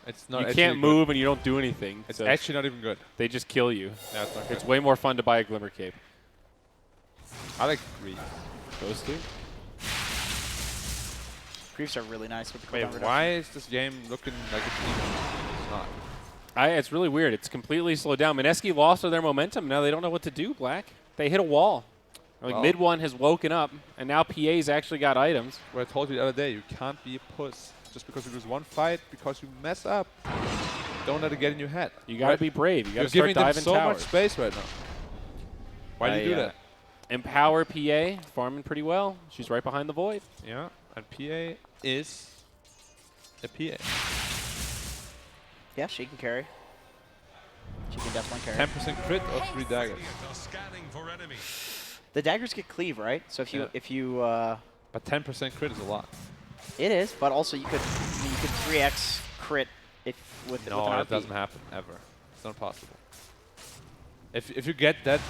It's not You actually can't good. move and you don't do anything. It's so actually not even good. they just kill you. No, it's not good. It's way more fun to buy a Glimmer Cape. I like Grease. Those two? Griefs are really nice with the Wait, cooldown reduction. why is this game looking like it's even? It's not. It's really weird. It's completely slowed down. Mineski lost all their momentum. Now they don't know what to do, Black. They hit a wall. Like Well. mid one has woken up, and now PA's actually got items. What I told you the other day, you can't be a puss just because you lose one fight because you mess up. Don't let it get in your head. You got to right? be brave. You got You're to start giving them diving so towers. much space right now. Why do you do that? Empower PA, farming pretty well. She's right behind the Void. Yeah, and PA is a PA. Yeah, she can carry. She can definitely carry. 10% crit or 3 daggers. The daggers get cleave, right? So if you But 10% crit is a lot. it is, but also you could 3x crit if with No, with an that RP. doesn't happen ever. It's not possible. If you get that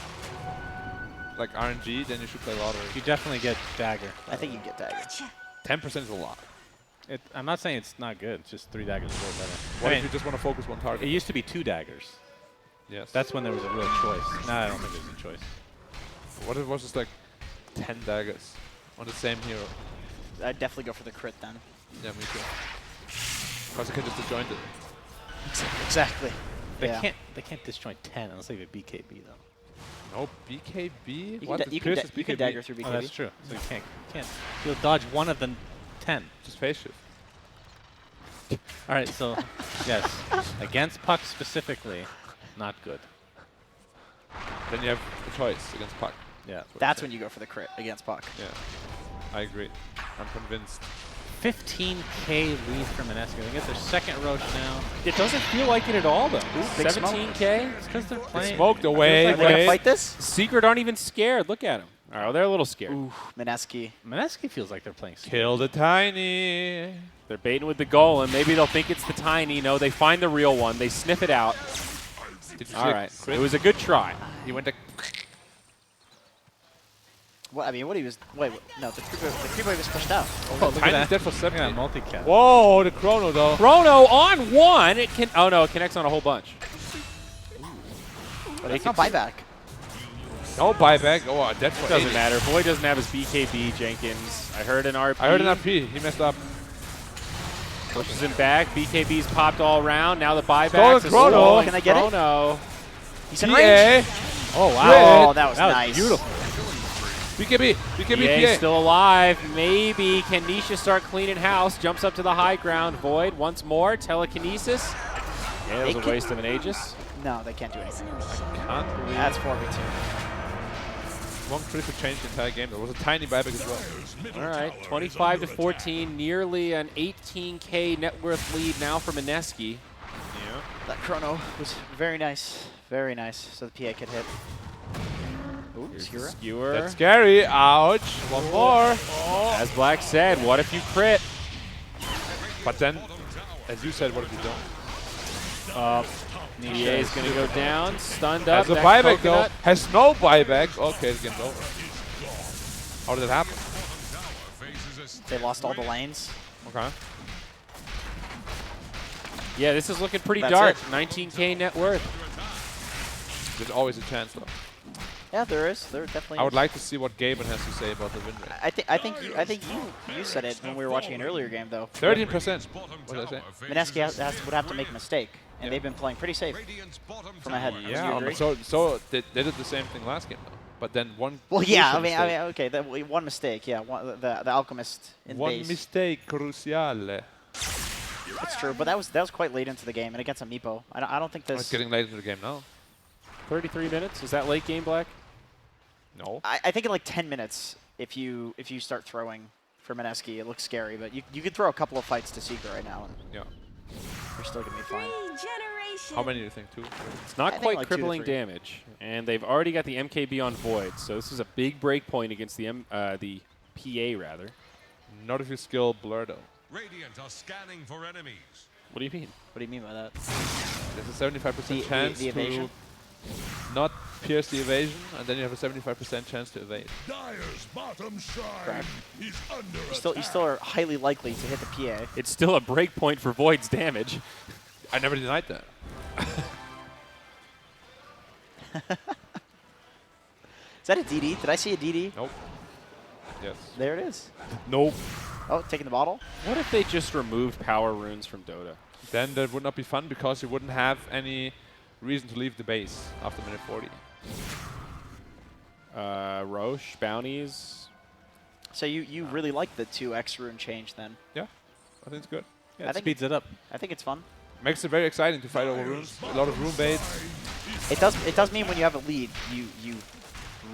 like RNG, then you should play lottery. You definitely get dagger. I think you can get dagger. Gotcha. 10% is a lot. I'm not saying it's not good. It's just 3 daggers is a little better. What I if mean, you just want to focus one it target? used to be 2 daggers. Yes. That's when there was a real choice. Now I don't think there's a choice. What if it was just like 10 daggers on the same hero? I'd definitely go for the crit then. Yeah, me too. Because you can just disjoint it. Exactly. They Yeah. can't disjoint 10 unless they have a BKB though. No, BKB? You What? can, Does you, Pierce can is you can BKB? dagger through BKB. Oh, that's true. So you can't. You'll dodge one of the 10. Just face shift. All right, so yes, against Puck specifically, not good. Then you have a choice against Puck. Yeah. That's when you go for the crit against Puck. Yeah, I agree. I'm convinced. 15K lead for Mineski. They get their second Roche now. It doesn't feel like it at all, though. big smoke. 17K. It's because they're playing. Smoked away. Are they gonna Wait. fight this? Secret aren't even scared. Look at them. All right, well, they're a little scared. Ooh, Mineski. Mineski feels like they're playing. Kill the tiny. They're baiting with the goal, and maybe they'll think it's the tiny. No, they find the real one. They sniff it out. Did you All see a right. crit? It was a good try. He went like. What I mean, what he was? Wait, no, the creeper was pushed out. Oh, look at Tiny's that. dead for Look 70. at that multi-cat. Whoa, the chrono though. Chrono on one. It can. Oh no, it connects on a whole bunch. But it's not buyback. No buyback. Oh, dead for Doesn't 80. matter. Boy doesn't have his BKB. Jenkins. I heard an RP. I heard an RP. He messed up. Pushes him back. BKB's popped all around. Now the Stolen buyback. Chrono. Can I get it? Chrono. He's in range. PA. Oh wow. Oh, that was nice. beautiful. BKB. BKB. PA PA. still alive. Maybe can Nisha start cleaning house? Jumps up to the high ground. Void once more. Telekinesis. Yeah, that was a They waste of an Aegis. No, they can't do anything. Can't believe That's 4v2. one critical change the entire game. There was a tiny buyback as well. All right, 25 to 14, nearly an 18K net worth lead now for Mineski. Yeah. That chrono was very nice. Very nice. So the PA could hit. Ooh, Here's the Skira. skewer. That's scary. Ouch. One more. As Black said, what if you crit? But then, as you said, what if you don't? PA is going to go down, stunned up. Has a back buyback though. coconut. Has no buyback. Okay, the game's over. How did it happen? They lost all the lanes. Okay. Yeah, this is looking pretty That's dark. it. 19K net worth. There's always a chance though. Yeah, there is. There definitely I would is. like to see what Gaben has to say about the win rate. I think you said it when we were watching an earlier game though. 13%. What did I say? Mineski would have to make a mistake, and Yeah. they've been playing pretty safe from ahead. Would you agree? so they did the same thing last game though. But then one. Well, yeah. crucial mistake. Okay. One mistake. Yeah. The alchemist in One base. mistake, cruciale. That's true, but that was quite late into the game, and against a Meepo. I don't think Oh, it's this. getting late into the game now. 33 minutes. Is that late game, Black? No. I think in like 10 minutes, if you start throwing for Mineski, it looks scary, but you could throw a couple of fights to Seeker right now, and Yeah. you're still gonna be fine. Regeneration. How many do you think? 2? It's not I think quite like 2 to crippling 3. damage, and they've already got the MKB on Void, so this is a big break point against the PA rather. Not if you skill Blur though. Radiant are scanning for enemies. What do you mean? What do you mean by that? There's a 75% The chance evasion? to not pierce the evasion, and then you have a 75% chance to evade. Dyer's bottom shrine Correct. is under You still are highly likely to hit the PA. It's still a break point for Void's damage. I never denied that. Is that a DD? Did I see a DD? Nope. Yes. There it is. Nope. Oh, taking the bottle. What if they just removed power runes from Dota? Then that would not be fun because you wouldn't have any reason to leave the base after minute 40. Roche, bounties. So you really like the 2x rune change then? Yeah, I think it's good. Yeah, I it think speeds it up. I think it's fun. Makes it very exciting to fight over runes. A lot of rune baits. It does mean when you have a lead, you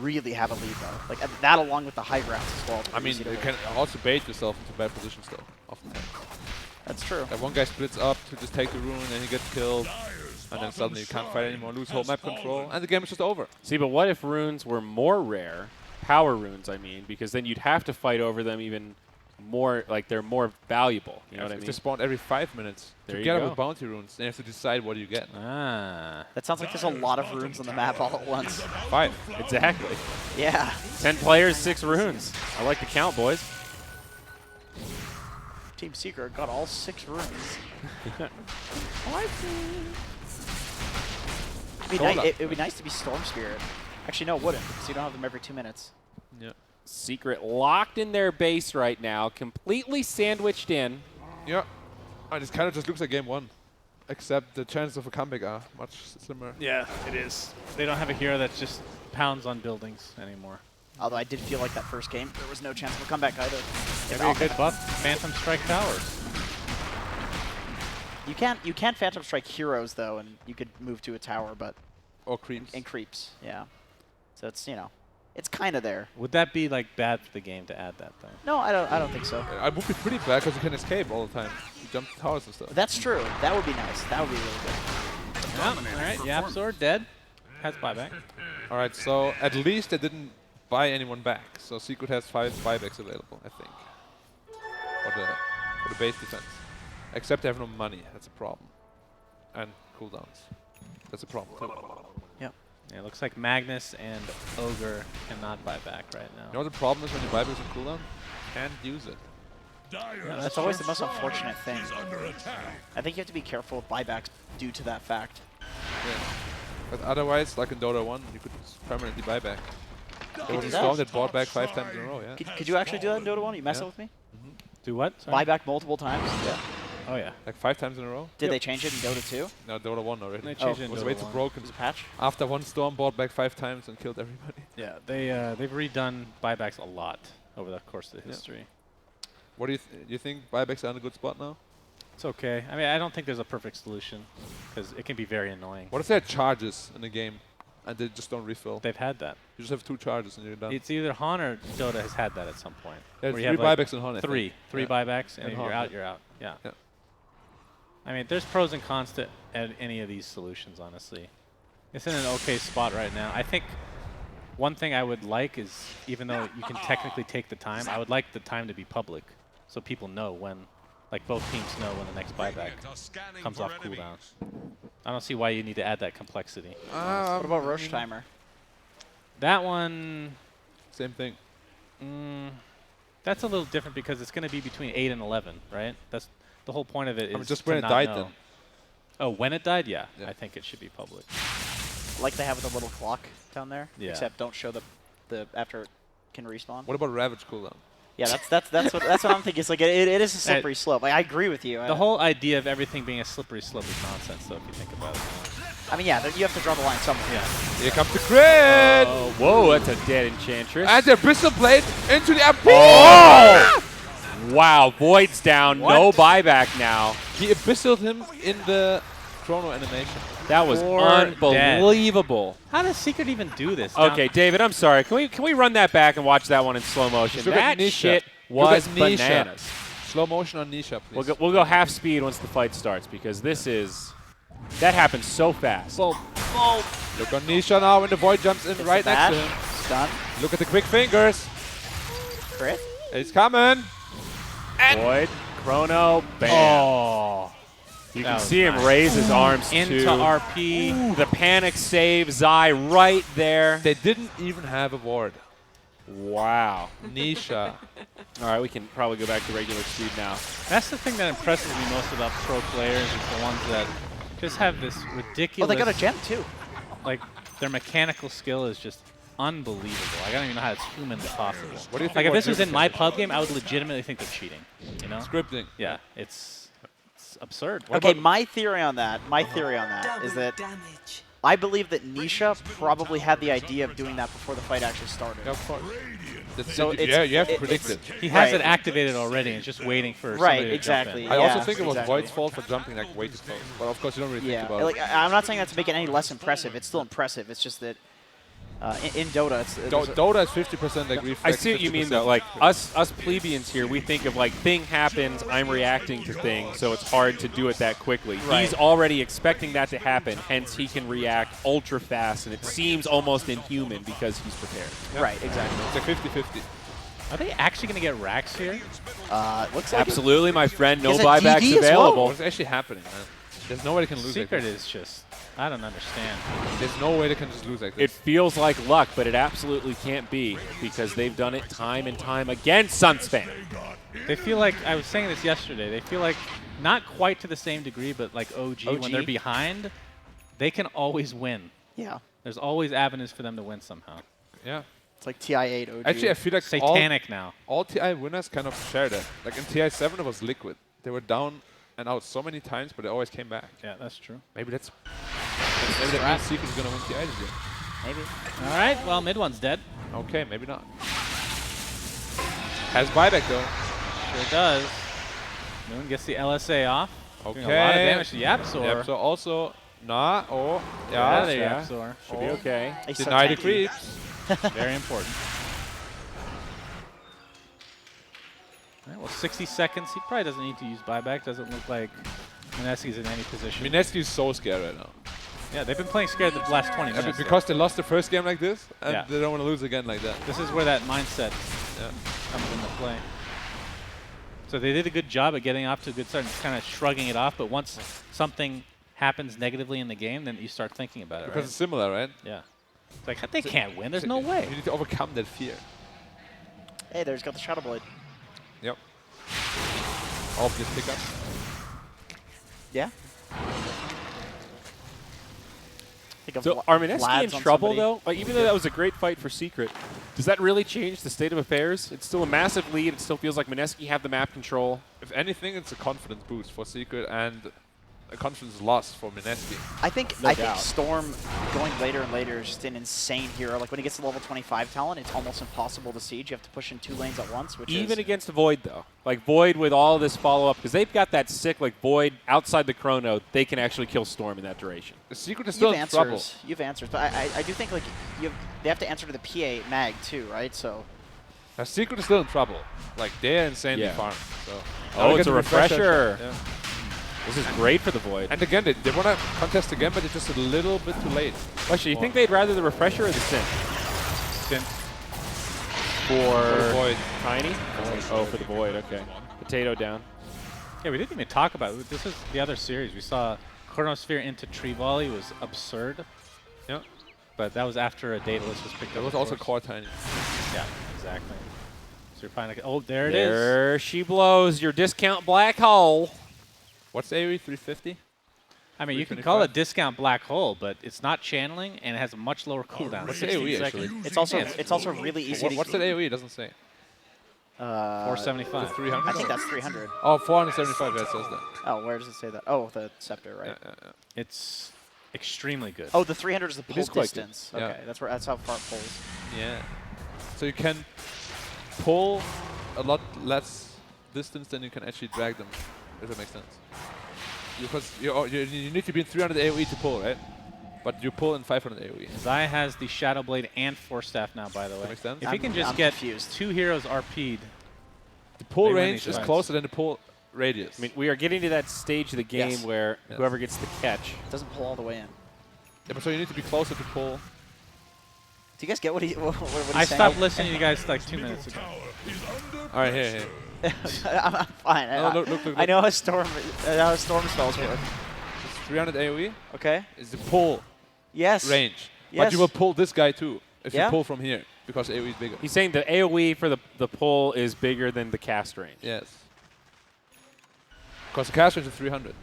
really have a lead though. Like that along with the high grounds as well. I mean, you can also bait yourself into bad positions though, oftentimes. That's true. Like one guy splits up to just take the rune and he gets killed. And then suddenly you can't fight anymore, lose whole map control, and the game is just over. See, but what if runes were more rare? Power runes, I mean, because then you'd have to fight over them even more, like they're more valuable. You know what I If mean? they spawn every 5 minutes, There you together go. with bounty runes, then you have to decide what you get. Ah. That sounds like there's a lot of runes on the map all at once. 5. Exactly. Yeah. 10 players, 6 runes. I like the count, boys. Team Secret got all 6 runes. It would be nice to be Storm Spirit. Actually, no, it wouldn't, because you don't have them every 2 minutes. Yeah. Secret locked in their base right now, completely sandwiched in. Yeah. And it kind of just looks like game 1. Except the chances of a comeback are much slimmer. Yeah, it is. They don't have a hero that just pounds on buildings anymore. Although I did feel like that first game, there was no chance of a comeback either. Maybe a good buff, Phantom Strike Towers. You can't Phantom Strike heroes though, and you could move to a tower, but Or creeps. and creeps, yeah. So it's it's kind of there. Would that be like bad for the game to add that though? No, I don't think so. It would be pretty bad because you can escape all the time. You jump to towers and stuff. That's true. That would be nice. That would be really good. All right, Yapzor dead. Has buyback. Alright, so at least they didn't buy anyone back. So Secret has 5 buybacks available, I think. For the base defense. Except they have no money. That's a problem. And cooldowns. That's a problem too. Yep. Yeah, it looks like Magnus and Ogre cannot buy back right now. You know what the problem is when you buy backs on cooldown? Can't use it. Yeah, that's always the most unfortunate thing. Under attack. I think you have to be careful with buybacks due to that fact. Yeah. But otherwise, like in Dota 1, you could just permanently buy back. There was do a that? storm that bought back 5 times in a row, yeah. Could you actually do that in Dota 1? Are you messing Yeah. with me? Do what? Sorry? Buy back multiple times? Yeah. Oh yeah. Like 5 times in a row? Did they change it in Dota 2? No, Dota 1 already. They It changed it in was Dota way too 1. broken. Was it patch? After one storm, bought back 5 times and killed everybody. Yeah, they've redone buybacks a lot over the course of the history. What do you think buybacks are in a good spot now? It's okay. I mean, I don't think there's a perfect solution because it can be very annoying. What if they had charges in the game and they just don't refill? They've had that. You just have 2 charges and you're done. It's either Han or Dota has had that at some point. Yeah, where 3 you have like buybacks in Han, I three think. Yeah. buybacks, and And if Han, you're out, yeah. you're out. Yeah. Yeah. I mean, there's pros and cons to any of these solutions, honestly. It's in an okay spot right now. I think one thing I would like is, even though you can technically take the time, I would like the time to be public so people know when, like both teams know when the next buyback comes off cooldown. I don't see why you need to add that complexity. What about Roche Timer? That one, Same thing. that's a little different because it's going to be between 8 and 11, right? That's the whole point of it. I mean, Is just to when it not died know. then. Oh, when it died? Yeah, Yeah. I think it should be public. Like they have with the little clock down there. Yeah. Except don't show the after it can respawn. What about Ravage cooldown? Yeah, that's what I'm thinking. It's like it is a slippery slope. Like, I agree with you. The whole idea of everything being a slippery slope is nonsense, though, if you think about it. I mean, yeah, you have to draw the line somewhere. Yeah. Here comes the crit! Oh, whoa, that's a dead Enchantress. And the Abyssal Blade into the MP! Oh! Wow, Void's down. No buyback now. He Abyssaled him in the chrono animation. That was Poor unbelievable. How does Secret even do this? Okay, David, I'm sorry. Can we run that back and watch that one in slow motion? Just look at That Nisha. shit Look was at Nisha. bananas. Slow motion on Nisha, please. We'll go half speed once the fight starts because this is that happens so fast. Look on Nisha now when the Void jumps in right next to him. Stun. Look at the quick fingers. Crit. It's coming. Void, Chrono, bam. Oh. You That can was see him nice. raise his arms Into too. RP. Ooh, the panic save, Zai right there. They didn't even have a ward. Wow. Nisha. All right, we can probably go back to regular speed now. That's the thing that impresses me most about pro players is the ones that just have this ridiculous... Oh, they got a gem too. Like, their mechanical skill is just unbelievable. I don't even know how it's humanly possible. What do you think Like, if about this was in Jupiter? my pub game, I would legitimately think they're cheating. You know? Scripting. Yeah, it's absurd. Okay, my theory on that is that Double damage. I believe that Nisha probably had the idea of doing that before the fight actually started. Yeah, of course. So Yeah, you have to it- predict it. He has Right. it activated already and just waiting for Right, somebody to exactly. jump in. I also Yeah, think it was exactly. Void's fault for jumping like way too close. But of course, you don't really Yeah, think about like it. I'm not saying that to make it any less impressive. It's still impressive. It's just that in Dota, it's there's a- Dota is 50% like I reflex. see what you mean, 50% though. Like, us plebeians here, we think of, like, thing happens, I'm reacting to things, so it's hard to do it that quickly. Right. He's already expecting that to happen, hence he can react ultra fast, and it seems almost inhuman because he's prepared. right, exactly. It's like 50-50. Are they actually going to get racks here? Looks like Absolutely, my friend. No Is it buybacks DD as well? available. What's actually happening, man? There's no way they can lose Secret like this. is just, I don't understand. There's no way they can just lose like It this. feels like luck, but it absolutely can't be because they've done it time and time again, Sunsfan. They feel like, I was saying this yesterday, they feel like not quite to the same degree, but like OG. when they're behind, they can always win. Yeah, There's always avenues for them to win somehow. Yeah. it's like TI8 OG. Actually, I feel like Satanic now. all TI winners kind of share that. Like in TI7, it was liquid. They were down and out so many times, but they always came back. Yeah, that's true. Maybe that means Secret is going to win TI this game. maybe. All right, well, mid one's dead. Okay, maybe not. Has buyback though. Sure does. Moon gets the LSA off. Okay. Doing a lot of damage to Yapzor. Yep, so also, nah, oh, Get out of yeah. there, Yapzor. Should be okay. He's so Deny the tanky. creeps. Very important. All right, well, 60 seconds. He probably doesn't need to use buyback. Doesn't look like Mineski's in any position. Mineski is so scared right now. Yeah, they've been playing scared the last 20 Yeah, minutes. because they lost the first game like this, and Yeah. they don't want to lose again like that. This is where that mindset Yeah. comes into play. So they did a good job at getting off to a good start and kind of shrugging it off. But once something happens negatively in the game, then you start thinking about it, Because right? it's similar, right? Yeah. It's like, they can't win. There's no way. You need to overcome that fear. Hey, there's got the Shadow Blade. Yep. Obvious pickup. Yeah. Think of So Vla- are Mineski Vlad's in on trouble, somebody. though? Like, even though that was a great fight for Secret, does that really change the state of affairs? It's still a massive lead. It still feels like Mineski have the map control. If anything, it's a confidence boost for Secret and a confidence loss for Mineski. I think doubt. Storm going later and later is just an insane hero. Like when he gets to level 25 talent, it's almost impossible to siege. You have to push in 2 lanes at once, which Even is against Void, though. Like, Void with all this follow-up, because they've got that sick, like, Void outside the chrono, they can actually kill Storm in that duration. The Secret is still in trouble. You've answers, but I do think like they have to answer to the PA mag too, right? So The Secret is still in trouble. Like, they're insanely Yeah. farmed. So. Oh, Now it's they a get the refresher. Yeah. This is great for the Void. And again, they want to contest again, but it's just a little bit too late. Actually, you think they'd rather the refresher or the synth? Synth. For Void. Tiny? Oh, for the Void, okay. Potato down. Yeah, we didn't even talk about it. This is the other series. We saw Chronosphere into Tree Volley was absurd, Yeah. but that was after a Daedalus was picked That up. was of also course. core tiny. Yeah, exactly. So you're finding, oh, there it is. There she blows, your discount black hole. What's AoE? 350? I mean, you can call it 325? discount black hole, but it's not channeling and it has a much lower cooldown. What's 16 AoE seconds. actually? it's also really easy. What's that AoE? It doesn't say. 475. 300? I think that's 300. Oh, 475, yeah, it says that. Oh, where does it say that? Oh, the scepter, right? Yeah, yeah, yeah. It's extremely good. Oh, the 300 is the pull is quite good. distance. Yeah. Okay, that's how far it pulls. Yeah. So you can pull a lot less distance than you can actually drag them, if that makes sense. Because you need to be in 300 AoE to pull, right? But you pull in 500 AoE. Zai has the Shadow Blade and Force Staff now, by the way. makes sense. If he can just I'm get confused. 2 heroes RP'd, The pull They win range these is fights. closer than the pull radius. I mean, we are getting to that stage of the game Yes. where Yes. whoever gets the catch. It doesn't pull all the way in. yeah, but so you need to be closer to pull. Do you guys get what he's I saying? stopped listening to you guys like 2 minutes ago. All right, here. I'm fine. No, look. I know how storm spells work. It's 300 AoE Okay. is the pull Yes. range. Yes. But you will pull this guy too if Yeah. you pull from here because AoE is bigger. He's saying the AoE for the pull is bigger than the cast range. Yes. Because the cast range is 300.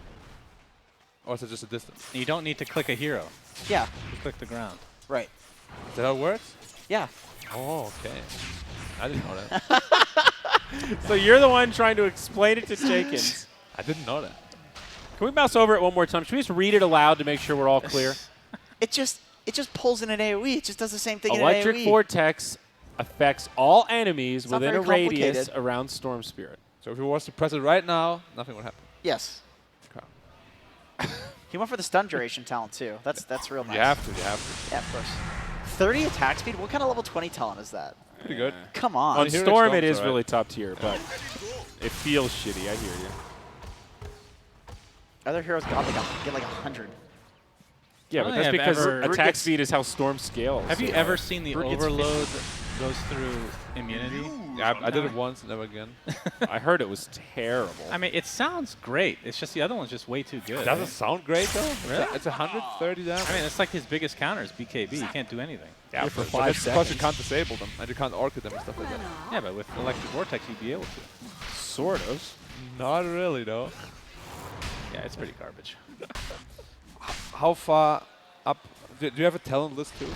Or is it just a distance? You don't need to click a hero. Yeah. You click the ground. Right. Is that how it works? Yeah. Oh, okay. I didn't know that. So you're the one trying to explain it to Jenkins. I didn't know that. Can we mouse over it one more time? Should we just read it aloud to make sure we're all clear? It just pulls in an AoE. It just does the same thing Electric in an AoE. Vortex affects all enemies not within a very radius complicated. around Storm Spirit. So if he was to press it right now, nothing would happen. Yes. Okay. He went for the stun duration talent too. That's real nice. You have to. You have Yeah, of course. 30 attack speed? What kind of level 20 talent is that? to. Pretty good. Come on. On Hero Storm, Storm's it is alright. really top tier, but it feels shitty. I hear you. Other heroes get like 100. Yeah, I but don't that's think I've because ever- attack speed is how Storm scales. Have you ever seen the Brute gets overload goes through immunity? Yeah, I did it once, never again. I heard it was terrible. I mean, it sounds great. It's just the other one's just way too good. It doesn't sound great though. Really? It's 130 damage. I mean, it's like his biggest counter is BKB. You can't do anything. yeah, for but 5 that's because you seconds. can't disable them and you can't orchid them and stuff like that. Yeah, but with Electric Vortex, you'd be able to. Sort of. Not really though. Yeah, it's pretty garbage. How far up? Do you have a talent list too? Where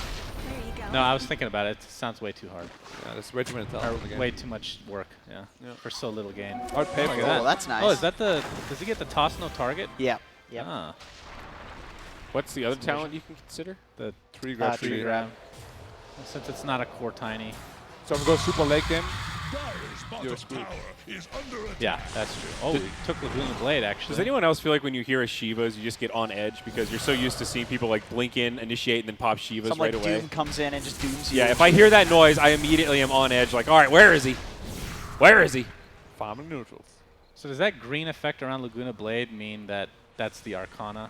are you going? No, I was thinking about it. It sounds way too hard. Yeah, there's way too many Or talents in the game. way too much work, yeah, Yeah. for so little gain. I'd pay Look for at that. Oh, that's nice. Oh, is that the... Does he get the toss no target? Yeah. Yep. Ah, What's the other talent you can consider? the Tree grab. tree Tree. grab. since it's not a core tiny. So if we go super late game, Dire's bottom You're screwed. tower is under attack. Yeah, that's true. Oh, he took Laguna Blade, actually. Does anyone else feel like when you hear a Shivas, you just get on edge because you're so used to seeing people like blink in, initiate, and then pop Shivas Some right like away? Doom comes in and just dooms you. Yeah, if I hear that noise, I immediately am on edge. Like, all right, where is he? Where is he? farming neutrals. So does that green effect around Laguna Blade mean that that's the Arcana?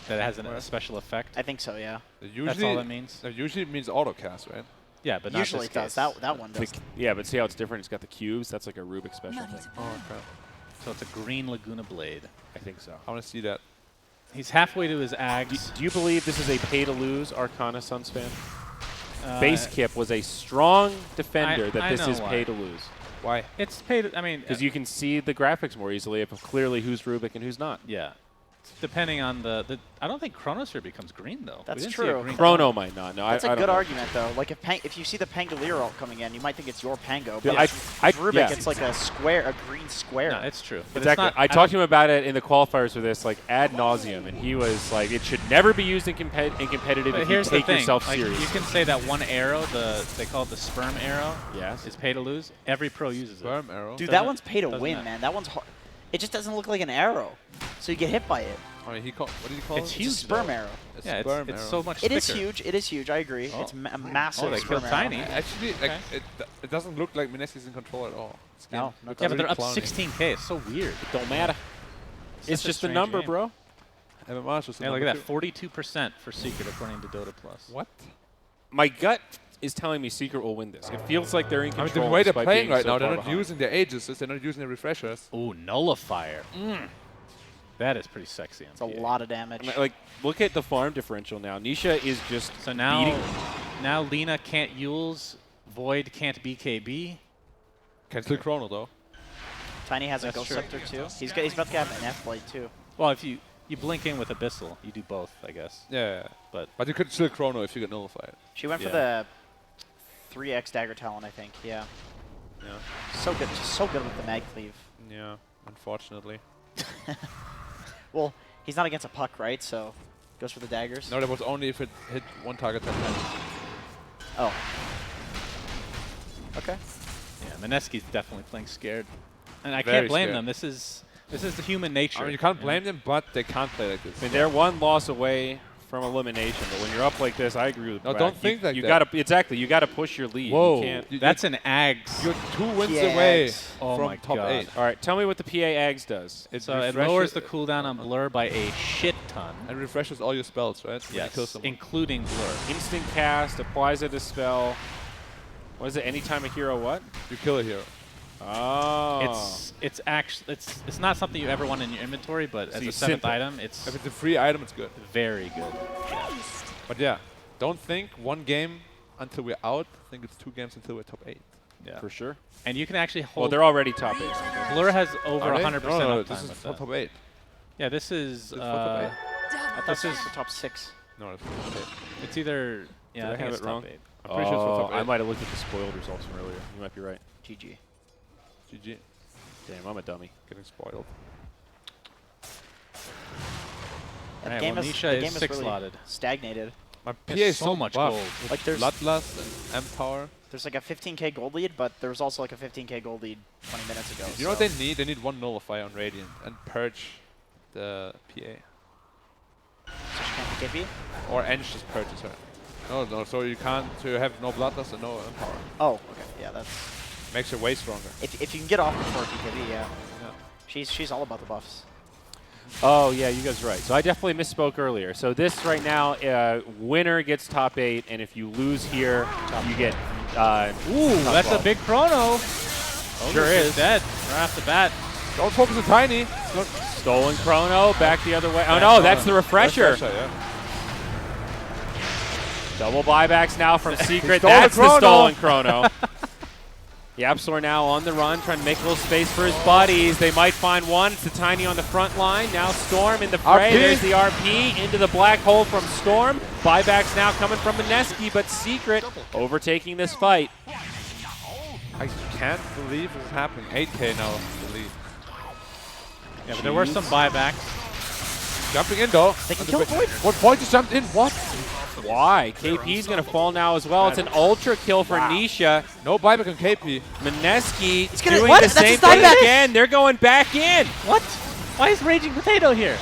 That it has a special effect? I think so, yeah. That's all that means? That usually means autocast, right? Yeah, but Usually not it this does. case. That one does. Yeah, but see how it's different? It's got the cubes. That's like a Rubik special Money thing. to Oh, okay. So it's a green Laguna Blade. I think so. I want to see that. He's halfway to his Do, Ags. do you believe this is a pay-to-lose Arcana Suns fan? Uh, Base Kip was a strong defender that I this know is why. pay-to-lose. Why? It's paid. I mean, Because you can see the graphics more easily of clearly who's Rubik and who's not. yeah. Depending on the I don't think Chronosphere becomes green though. That's we didn't see a true. green Chrono might not. No, That's I a don't good know. argument, though. Like, if you see the Pangolier ult coming in, you might think it's your Pango. Yeah, But I- Rubik, yeah. it's like a square, a green square. No, it's true. But Exactly. It's not, I talked to him about it in the qualifiers for this, like ad nauseum, and he was like, "It should never be used in, competitive But if you here's the take thing. yourself Like, serious." you can say that one arrow, they call it the sperm arrow, Yes. is pay to lose. Every pro uses it. Sperm arrow. Dude, Doesn't- that one's pay to doesn't win, matter. man. That one's hard. It just doesn't look like an arrow, so you get hit by it. I mean, what did he call It's it? huge. It's a sperm though. arrow. A Yeah, sperm it's arrow. so much It thicker. is huge. It is huge. I agree. Oh. It's a massive. Oh, they sperm killed arrow. Tiny. Actually, like, Okay. it doesn't look like Mineski's in control at all. This game No, no, looks it Yeah, but they're really up clowny. 16K. It's so weird. Don't matter. It's such a just a strange number, game. bro. MMR's just a Yeah, look number at that. two. 42% for Secret according to Dota Plus. What? My gut is telling me Secret will win this. It feels like they're in I mean, control. the way they're despite playing being right so now, they're far not behind. using their Aegis, they're not using their refreshers. Ooh, Nullifier. That is pretty sexy. It's a lot of damage. I mean, like, look at the farm differential now. Nisha is just So now, beating. now Lina can't Yules, Void can't BKB. Can still Chrono though. Tiny has a That's Ghost true. Scepter too. He's about to have an F Blade too. Well, if you blink in with Abyssal, you do both, I guess. Yeah. But But you could still Chrono if you get nullified. She went for Yeah. the 3x dagger talent, I think. Yeah. Yeah. So good. Just so good with the mag cleave. Yeah. Unfortunately. Well, he's not against a puck, right? So goes for the daggers. No, that was only if it hit one target 10 times. Oh. Okay. yeah, Mineski's definitely playing scared, and I Very can't blame scared. them. This is the human nature. I mean, you can't know? blame them, but they can't play like this. I mean, they're one loss away from elimination, but when you're up like this, I agree with No, Brad. don't think like you that. Gotta exactly. You gotta push your lead. Whoa. You can't. You- That's an Ags. You're 2 wins Yeah, away Oh from my top God. 8. All right, tell me what the PA Ags does. It So it lowers the cooldown on Blur by a shit ton. and refreshes all your spells, right? When you kill Yes, someone. including Blur. Instant cast, applies a dispel. What is it? Anytime a hero what? You kill a hero. Oh. It's actually it's not something you ever want in your inventory, but So as you a 7th simp it. item, it's If it's a free item, it's good. very good. But yeah, don't think one game until we're out. Think it's 2 games until we're top 8. Yeah. For sure. And you can actually Well, hold. they're already top 8. Blur has over Are they? 100% no, uptime this is with for that. top 8. Yeah, this is. This is for top 8. I thought This this is- is the top 6. No, it's for top 8. It's either. Yeah, Did I I think have it's it top wrong? 8. I'm pretty sure it's for top 8. I might have looked at the spoiled results from earlier. You might be right. GG. GG. Damn, I'm a dummy. Getting spoiled. The Alright, game well, is, Nisha the is game is 6 really slotted. stagnated. My PA There's is so so much buff. gold. With Like, there's- Bloodlust and Empower. There's like a 15k gold lead, but there was also like a 15k gold lead 20 minutes ago. You know what they need? They need 1 Nullify on Radiant and purge the PA. So she can't be KP? Or Ench just purges her. No, so you can't, so you have no Bloodlust and no Empower. Oh, okay. Yeah, that's... Makes her way stronger. If you can get off before BKB, yeah. She's all about the buffs. Oh, yeah, you guys are right. So I definitely misspoke earlier. So this right now, winner gets top 8, and if you lose here, you get Ooh, top that's 12. a big chrono. Sure is. Dead right off the bat. Don't focus on Tiny. Stolen chrono, back the other way. Oh, no, that's the refresher. Yeah. Double buybacks now from Secret. stole the That's the chrono. stolen chrono. The Absolor now on the run, trying to make a little space for his buddies. They might find one. It's the Tiny on the front line. Now Storm in the fray. RP. There's the RP into the black hole from Storm. Buybacks now coming from Mineski, but Secret overtaking this fight. I can't believe this is happening. 8k now, the lead. Yeah, but there were some buybacks. Jumping in though. They can kill Void. What Void just jumped in? What? Why? KP's going to fall now as well. It's an ultra kill for Nisha. No buyback on KP. Mineski gonna- doing what? the That's same his thing buyback. again. They're going back in. What? Why is Raging Potato here?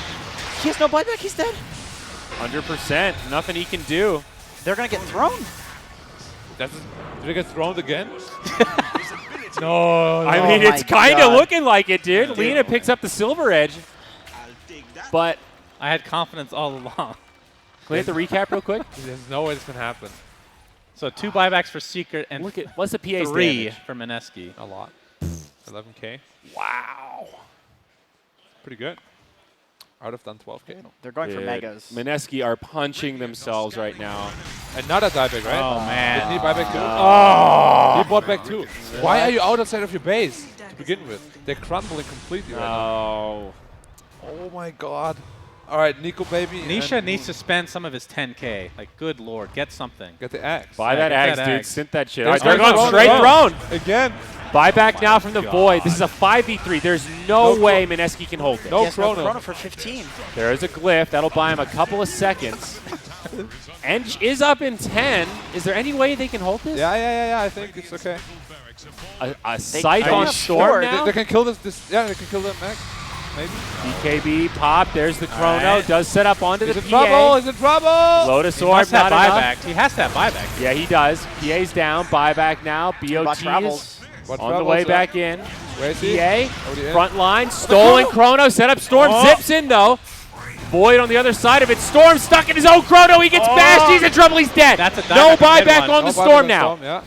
He has no buyback. He's dead. 100%. Nothing he can do. They're gonna get thrown. Did it get thrown again? no. I mean, Oh it's my kind of God. looking like it, dude. Lena picks up the silver edge. But I had confidence all along. can we hit the recap real quick? There's no way this can happen. So 2 buybacks for Secret and Look at what's the PA's 3 damage? for Mineski. A lot. 11k. Wow. Pretty good. I would have done 12k. They're going for Dude, megas. Mineski are punching themselves right now. Another dieback, right? Oh, man. Didn't he buy back too? Oh! He bought back too. Why are you outside of your base to begin with? They're crumbling completely right now. Oh. Oh my god. Alright, Nico baby. Nisha and needs to spend some of his 10k. Like, good lord, get something. get the axe. Buy Yeah, that get axe, that dude. axe. Synth that shit. There's They're no going throne straight again. throne. Again. Buyback now from the God. Void. This is a 5v3. There's no No way Mineski can hold this. No He has no chrono. chrono for 15. There is a glyph. That'll buy him a couple of seconds. Ench is up in 10. Is there any way they can hold this? Yeah. I think it's okay. A scythe They on can Storm afford- now? They can kill this. Yeah, they can kill that max. Maybe. BKB pop. There's the chrono. Alright. Does set up onto He's the in PA. trouble. He's in trouble. Lotus He Orb, must have not enough. buyback. He has to have buyback. Yeah, he does. PA's down. Buyback now. About BOT travels. is What on the trouble way is back in. Where is he? PA, Already in. front line, stolen chrono, set up Storm, zips in though. Void on the other side of it. Storm stuck in his own chrono. He gets bashed. He's in trouble. He's dead. That's a no buyback, a good buyback one. on No the buyback Storm on now. Storm, yeah.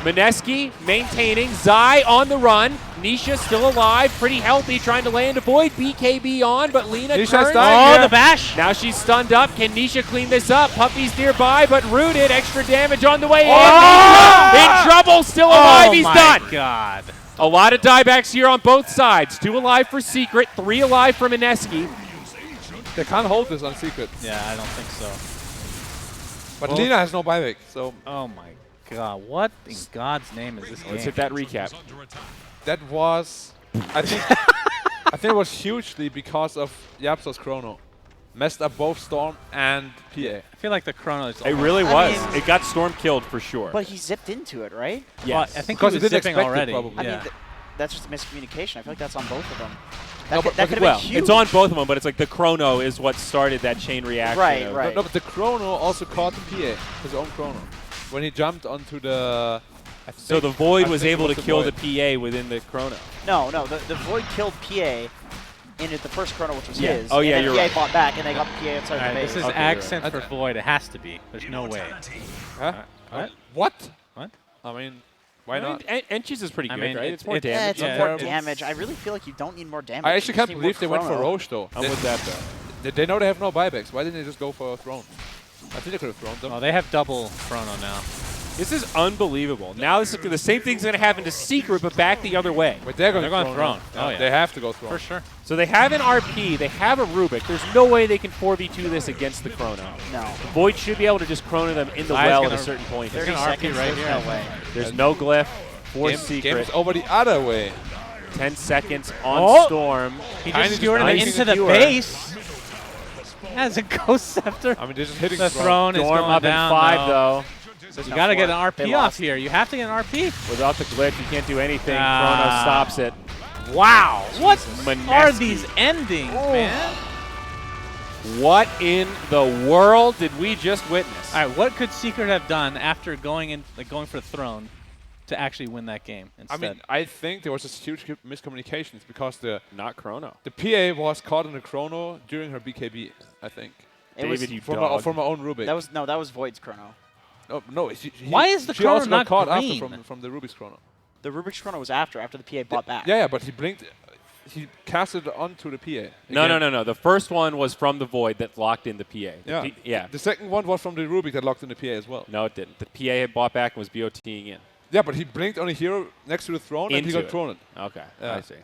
Mineski maintaining. Zai on the run. Nisha still alive, pretty healthy, trying to land a Void. BKB on, but Lena Nisha's turns. dying. Oh, Yeah. the bash! Now she's stunned up. Can Nisha clean this up? Puppy's nearby, but rooted. Extra damage on the way in. Oh! Nisha in trouble. Still alive. Oh He's my done. God. A lot of diebacks here on both sides. 2 alive for Secret, 3 alive for Mineski. They can't hold this on secret. Yeah, I don't think so. But Well- Lena has no buyback, so Oh my God. What in God's name is this game? Let's hit that recap. that was, I think, I think it was hugely because of Yapso's chrono. Messed up both Storm and PA. I feel like the chrono is. It really I was. mean- It got Storm killed for sure. But he zipped into it, right? Well, yes. I think Because he he was didn't zipping expect it, already. probably. I Yeah. mean, that's just a miscommunication. I feel like that's on both of them. No, That but- could have well, been huge. it's on both of them, but it's like the chrono is what started that chain reaction. Right, of- right. No, but the chrono also caught the PA, his own chrono. When he jumped onto the... I So think- the Void I was think it able to the kill Void. the PA within the chrono. No, the Void killed PA in the first chrono, which was Yeah. his. Oh, yeah, and then you're PA right. fought back, and they got the PA outside All right, the this base. is Okay, accent you're for right. Void. It has to be. There's no way. Huh? What? What? What? I mean, why not? Enchis is pretty I good, mean, right? it- It's more it- Yeah, damage. it's Yeah, more it's- damage. I really feel like you don't need more damage. I You actually just can't need more believe they went for chrono. Roche though. I'm with that though. They know they have no buybacks. Why didn't they just go for a throne? I think they could have thrown them. Oh, they have double chrono now. This is unbelievable. Now this is, the same thing's going to happen to Secret, but back the other way. But they're going They're to going throne. now. Oh, yeah. They have to go throne. For sure. So they have an RP, they have a Rubik. There's no way they can 4v2 this against the chrono. No. Void should be able to just chrono them in the Zai's well at a gonna- certain point. They're 30 gonna RP seconds, right there's here. no way. There's no glyph for Secret. Game's over the other way. 10 seconds on Oh! Storm. He Tiny just just skewered him nice into the skewer. base. As a Ghost Scepter. I mean, they're just hitting The throne is Storm going up down, in 5 though. There's You no got to get floor. an They RP off lost. here. You have to get an RP. Without the glitch, you can't do anything. Ah. Chrono stops it. Wow. What Mineski. are these endings, man? What in the world did we just witness? All right, what could Secret have done after going for the throne to actually win that game I instead? mean, I think there was this huge miscommunication. It's because the Not Chrono. PA was caught in the chrono during her BKB, I think. It was, David, you From dog. her own Rubik. that was Void's chrono. Oh, no, Why is the she also chrono got caught not after green? from the Rubik's chrono. The Rubik's chrono was after the PA bought back. Yeah, but he blinked. He casted onto the PA. No, again. no. The first one was from the Void that locked in the PA. Yeah. Yeah. The second one was from the Rubik that locked in the PA as well. No, it didn't. The PA had bought back and was BOTing in. Yeah, but he blinked on a hero next to the throne and he Into got it. thrown it. Okay, Yeah. I see.